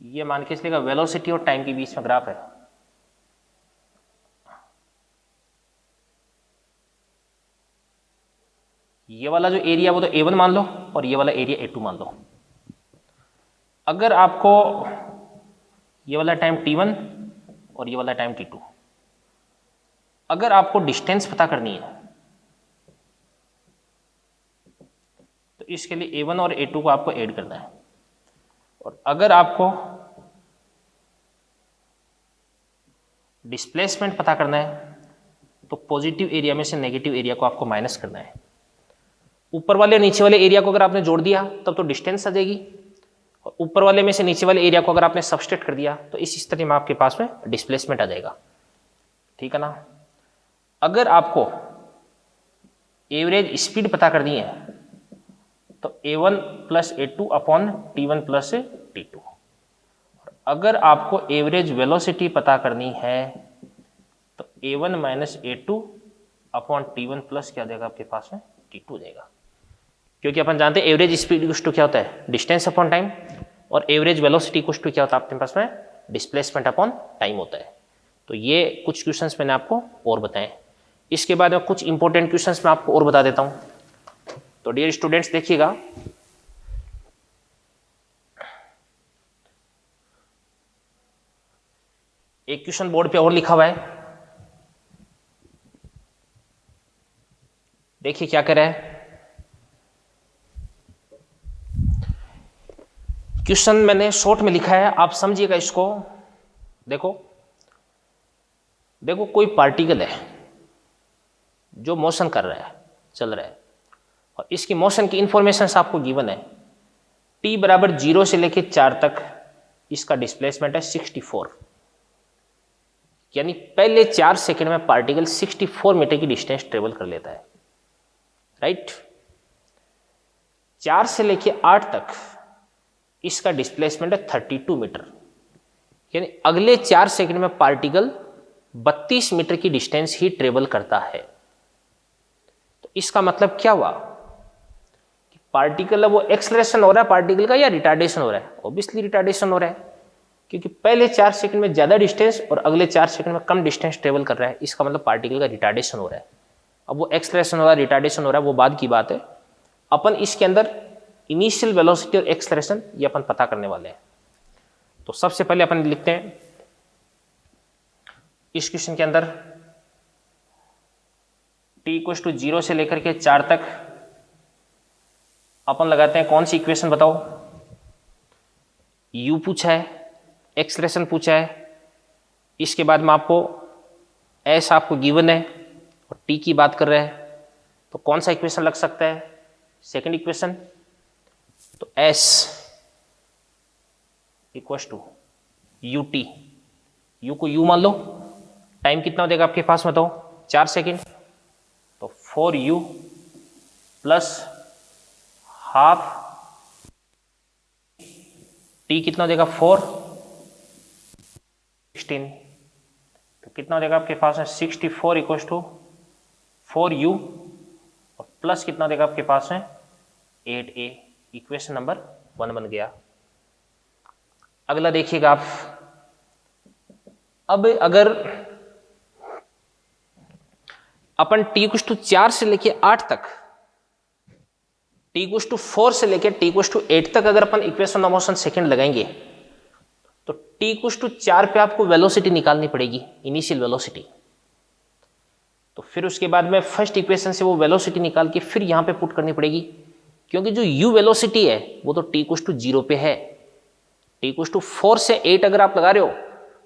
ये मान के चलिएगा वेलोसिटी और टाइम के बीच में ग्राफ है। ये वाला जो एरिया वो तो A1 मान लो और ये वाला एरिया A2 मान लो। अगर आपको ये वाला टाइम T1 और ये वाला टाइम T2, अगर आपको डिस्टेंस पता करनी है तो इसके लिए A1 और A2 को आपको ऐड करना है। और अगर आपको डिस्प्लेसमेंट पता करना है तो पॉजिटिव एरिया में से नेगेटिव एरिया को आपको माइनस करना है। ऊपर वाले नीचे वाले एरिया को अगर आपने जोड़ दिया तब तो डिस्टेंस आ जाएगी, और ऊपर वाले में से नीचे वाले एरिया को अगर आपने सबस्ट्रेट कर दिया तो इस स्थिति में आपके पास में डिस्प्लेसमेंट आ जाएगा। ठीक है ना। अगर आपको एवरेज स्पीड पता करनी है तो A1 + A2 upon T1 + T2। अगर आपको एवरेज वेलोसिटी पता करनी है तो A1 - A2 upon T1 plus क्या देगा आपके पास में T2 देगा, क्योंकि अपन जानते हैं एवरेज स्पीड = क्या होता है डिस्टेंस अपॉन टाइम, और एवरेज वेलोसिटी = क्या होता है आपके पास में डिस्प्लेसमेंट अपॉन टाइम होता है। तो ये कुछ क्वेश्चंस मैंने आपको और बताएं। इसके बाद में कुछ इंपॉर्टेंट क्वेश्चंस मैं आपको और बता देता हूं। तो डियर स्टूडेंट्स देखिएगा, एक क्वेश्चन बोर्ड पे और लिखा हुआ है, देखिए क्या कर रहा है। क्वेश्चन मैंने शॉर्ट में लिखा है, आप समझिएगा इसको। देखो देखो कोई पार्टिकल है जो मोशन कर रहा है, चल रहा है, और इसकी मोशन की इंफॉर्मेशन आपको गिवन है। t = 0 से लेके 4 तक इसका डिस्प्लेसमेंट है 64, यानी पहले 4 सेकंड में पार्टिकल 64 मीटर की डिस्टेंस ट्रेवल कर लेता है, राइट। 4 से लेके 8 तक इसका डिस्प्लेसमेंट है 32 मीटर, यानी अगले 4 सेकंड में पार्टिकल 32 मीटर की डिस्टेंस ही ट्रेवल करता है। तो इसका मतलब क्या हुआ कि पार्टिकल वो एक्सेलरेशन हो रहा है पार्टिकल का या रिटार्डेशन हो रहा है? ऑब्वियसली रिटार्डेशन हो रहा है, क्योंकि पहले 4 सेकंड में ज्यादा डिस्टेंस और अगले 4 सेकंड में कम डिस्टेंस ट्रेवल कर रहा है, इसका मतलब पार्टिकल का रिटार्डेशन हो रहा है। अब वो एक्सेलरेशन हो रहा है रिटार्डेशन हो रहा है वो बाद की बात है, अपन इसके अंदर इनिशियल वेलोसिटी और एक्सेलरेशन ये अपन पता करने वाले हैं। तो सबसे पहले अपन लिखते हैं इस क्वेश्चन के अंदर t = 0 से लेकर के 4 तक अपन लगाते हैं कौन सी इक्वेशन बताओ। u पूछा है, एक्सेलरेशन पूछा है, इसके बाद में आपको s आपको गिवन है और टी की बात कर रहे हैं तो कौन सा इक्वेशन लग सकता है? Second equation. तो s equals to u t, u को यू मान लो, टाइम कितना हो जाएगा आपके पास में बताओ? 4 सेकेंड। तो 4u प्लस हाफ टी कितना हो जाएगा? 4 16, तो कितना हो जाएगा आपके पास में? 64 इक्वल्स टू 4u और प्लस कितना हो जाएगा आपके पास में? 8a। इक्वेशन नंबर 1 बन गया। अगला देखिएगा आप, अब अगर अपन t कुछ टू 4 से लेके 8 तक, t कुछ टू 4 से लेके t कुछ टू 8 तक अगर अपन इक्वेशन ऑफ मोशन सेकंड लगाएंगे तो t कुछ टू 4 पे आपको वेलोसिटी निकालनी पड़ेगी, इनिशियल वेलोसिटी। तो फिर उसके बाद में फर्स्ट इक्वेशन से वो वेलोसिटी निकाल के फिर यहां पे पुट करनी पड़ेगी, क्योंकि जो u वेलोसिटी है वो तो t कुछ टू 0 पे है। t कुछ टू 4 से 8 अगर आप लगा रहे हो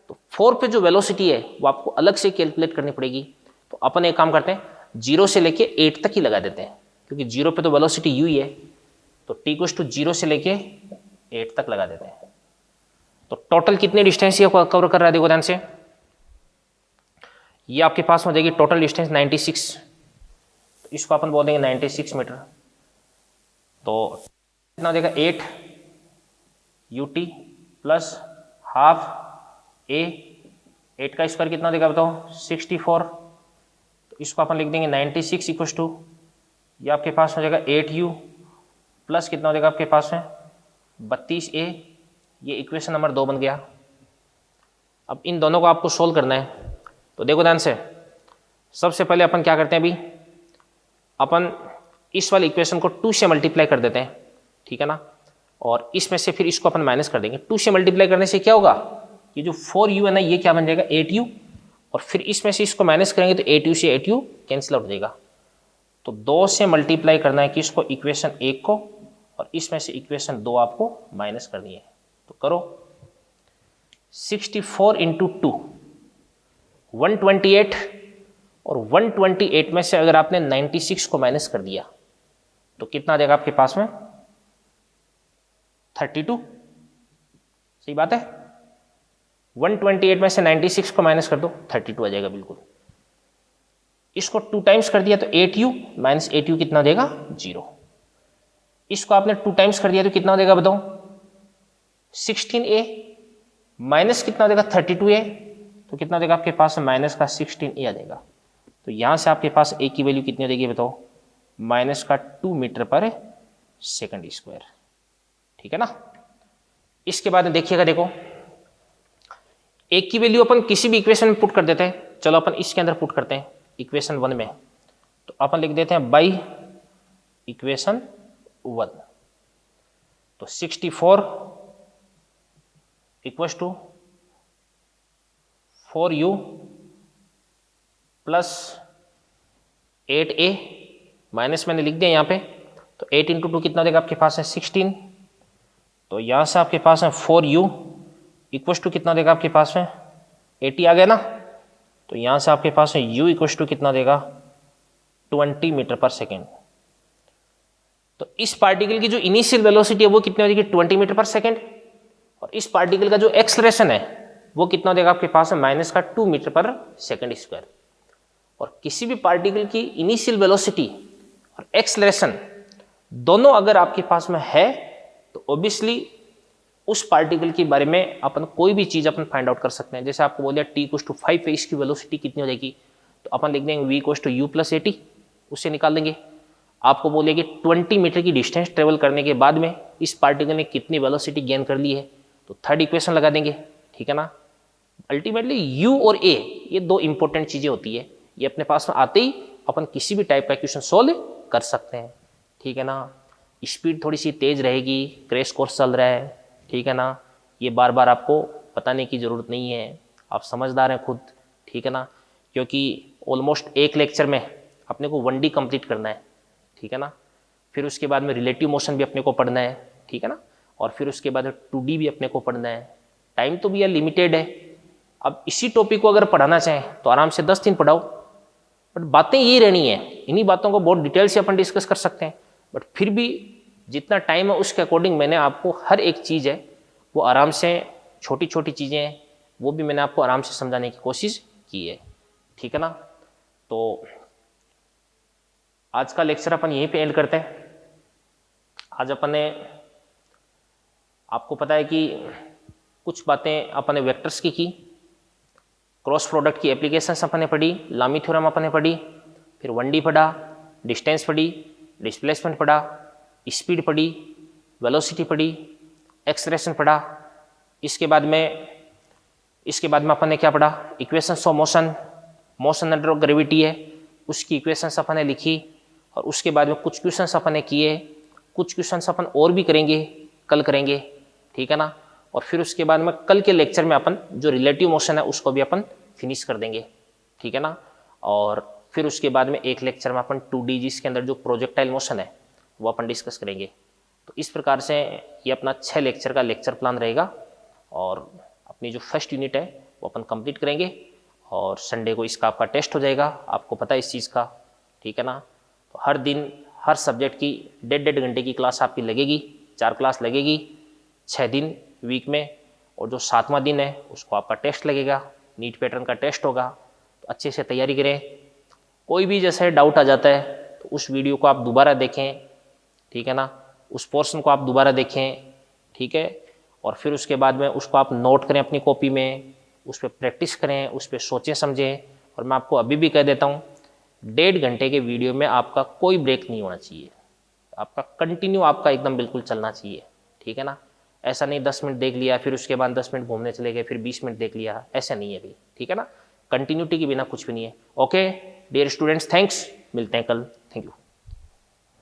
तो 4 पे जो वेलोसिटी है वो आपको अलग से कैलकुलेट करनी पड़ेगी। तो अपन एक काम करते हैं, 0 से लेके 8 तक ही लगा देते हैं, क्योंकि 0 पे तो वेलोसिटी u ही है। तो t कुछ टू 0 से लेके 8 तक लगा देते हैं। तो टोटल कितनी डिस्टेंस ये कवर कर रहा है? देखो ध्यान से, ये आपके पास हो जाएगी टोटल डिस्टेंस 96, तो इसको अपन बोल देंगे 96 मीटर। तो कितना हो जाएगा? 8 ut प्लस हाफ a, 8 का स्क्वायर कितना देगा बताओ? 64। तो इसको अपन लिख देंगे 96 इक्वल्स टू, ये आपके पास हो जाएगा 8u प्लस कितना हो जाएगा आपके पास में? 32a। ये इक्वेशन नंबर 2 बन गया। अब इन दोनों को आपको सोल्व करना है। तो देखो ध्यान से, सबसे पहले अपन क्या करते हैं, अभी अपन इस वाले इक्वेशन को 2 से मल्टीप्लाई कर देते हैं, ठीक है ना, और इसमें से फिर इसको अपन माइनस कर देंगे। 2 से मल्टीप्लाई करने से क्या होगा? ये जो 4u है ना, ये क्या बन जाएगा? 8u, और फिर इसमें से इसको माइनस करेंगे तो 8u से 8u कैंसिल आउट हो जाएगा। तो 2 से मल्टीप्लाई करना है किसको? इक्वेशन 1 को, और इसमें से इक्वेशन 2 आपको माइनस करनी है। तो करो, 64 इंटू 2 128, और 128 में से अगर आपने 96 को माइनस कर दिया तो कितना आ जाएगा आपके पास में? 32। सही बात है, 128 में से 96 को माइनस कर दो, 32 आ जाएगा बिल्कुल। इसको 2 टाइम्स कर दिया तो 8u माइनस 8u कितना हो जाएगा? 0। इसको आपने 2 टाइम्स कर दिया तो कितना हो जाएगा बताओ? 16a माइनस कितना हो जाएगा? 32a, तो कितना हो जाएगा आपके पास? माइनस का 16a आ जाएगा। तो यहां से आपके पास a की वैल्यू कितनी हो जाएगी बताओ? माइनस का 2 मीटर पर सेकंड स्क्वायर, ठीक है ना। इसके बाद देखिएगा, देखो a की वैल्यू अपन किसी भी इक्वेशन में पुट कर देते हैं। चलो अपन इसके अंदर पुट करते हैं, इक्वेशन 1 में। तो अपन लिख देते हैं बाई इक्वेशन 1। तो 64 equals to 4u plus 8a, minus मैंने लिख दिया यहाँ पे। तो 8 इंटू 2 कितना देगा आपके पास है? 16। तो यहाँ से आपके पास है 4u इक्वल्स टू कितना देगा आपके पास में? 80 आ गया ना। तो यहाँ से आपके पास है u इक्वल्स टू कितना देगा? 20 मीटर पर सेकेंड। तो इस पार्टिकल की जो इनिशियल वेलोसिटी है वो कितनी हो जाएगी? 20 मीटर पर सेकेंड। और इस पार्टिकल का जो एक्सलेरेशन है वो कितना देगा आपके पास है? माइनस का 2 मीटर पर सेकेंड स्क्वायर। और किसी भी पार्टिकल की इनिशियल वेलोसिटी और एक्सलेरेशन दोनों अगर आपके पास में है तो ऑब्वियसली उस पार्टिकल के बारे में अपन कोई भी चीज अपन फाइंड आउट कर सकते हैं। जैसे आपको बोलिए t = 5 है, इसकी वेलोसिटी कितनी हो जाएगी? तो अपन लिख देंगे v = u + at, उससे निकाल देंगे। आपको बोलिए कि 20 मीटर की डिस्टेंस ट्रेवल करने के बाद में इस पार्टिकल ने कितनी वेलोसिटी गेन कर ली है, तो थर्ड इक्वेशन लगा देंगे, ठीक है ना। अल्टीमेटली u और a ये दो इंपॉर्टेंट चीजें होती है, ये अपने पास में आते ही अपन किसी भी टाइप का इक्वेशन सोल्व कर सकते हैं, ठीक है ना। स्पीड थोड़ी सी तेज रहेगी, क्रैश कोर्स चल रहा है, ठीक है ना। ये बार बार आपको बताने की ज़रूरत नहीं है, आप समझदार हैं खुद, ठीक है ना। क्योंकि ऑलमोस्ट एक लेक्चर में अपने को 1D कंप्लीट करना है, ठीक है ना। फिर उसके बाद में रिलेटिव मोशन भी अपने को पढ़ना है, ठीक है ना। और फिर उसके बाद 2D भी अपने को पढ़ना है। टाइम तो भी यार लिमिटेड है। अब इसी टॉपिक को अगर पढ़ाना चाहें तो आराम से 10 दिन पढ़ाओ, बट बातें ये रहनी है, इन्हीं बातों को बहुत डिटेल से अपन डिस्कस कर सकते हैं, बट फिर भी जितना टाइम है उसके अकॉर्डिंग मैंने आपको हर एक चीज़ है वो आराम से, छोटी छोटी चीज़ें हैं वो भी मैंने आपको आराम से समझाने की कोशिश की है, ठीक है ना। तो आज का लेक्चर अपन यहीं पे एंड करते हैं। आज अपन ने, आपको पता है कि कुछ बातें अपन ने वेक्टर्स की, क्रॉस प्रोडक्ट की एप्लीकेशंस अपन ने पढ़ी, लामी थ्योरम अपन ने पढ़ी, फिर 1D पढ़ा, डिस्टेंस पढ़ी, डिस्प्लेसमेंट पढ़ा, स्पीड पढ़ी, वेलोसिटी पढ़ी, एक्सलेरेशन पढ़ा। इसके बाद में अपन ने क्या पढ़ा, equations of motion, motion under gravity है उसकी इक्वेशंस अपन ने लिखी, और उसके बाद में कुछ क्वेश्चंस अपन ने किए, कुछ क्वेश्चंस अपन और भी करेंगे, कल करेंगे, ठीक है ना। और फिर उसके बाद में कल के लेक्चर में अपन जो रिलेटिव मोशन है उसको भी अपन फिनिश कर देंगे, ठीक है ना। और फिर उसके बाद में एक लेक्चर में अपन 2D जिसके अंदर जो प्रोजेक्टाइल मोशन है वो अपन डिस्कस करेंगे। तो इस प्रकार से ये अपना 6 लेक्चर का लेक्चर प्लान रहेगा, और अपनी जो फर्स्ट यूनिट है वो अपन कंप्लीट करेंगे, और संडे को इसका आपका टेस्ट हो जाएगा, आपको पता है इस चीज़ का, ठीक है ना। तो हर दिन हर सब्जेक्ट की 1.5 घंटे की क्लास आपकी लगेगी, 4 क्लास लगेगी 6 दिन वीक में, और जो 7वां दिन है उसको आपका टेस्ट लगेगा, नीट पैटर्न का टेस्ट होगा। तो अच्छे से तैयारी करें, कोई भी जैसे डाउट आ जाता है तो उस वीडियो को आप दोबारा देखें, ठीक है ना, उस पोर्शन को आप दोबारा देखें, ठीक है। और फिर उसके बाद में उसको आप नोट करें अपनी कॉपी में, उस पर प्रैक्टिस करें, उस पर सोचें समझें। और मैं आपको अभी भी कह देता हूँ 1.5 घंटे के वीडियो में आपका कोई ब्रेक नहीं होना चाहिए, आपका कंटिन्यू आपका एकदम बिल्कुल चलना चाहिए, ठीक है ना। ऐसा नहीं 10 मिनट देख लिया फिर उसके बाद 10 मिनट घूमने चले गए फिर 20 मिनट देख लिया, ऐसा नहीं है भाई, ठीक है ना। कंटिन्यूटी के बिना कुछ भी नहीं है। ओके डियर स्टूडेंट्स, थैंक्स, मिलते हैं कल, थैंक यू।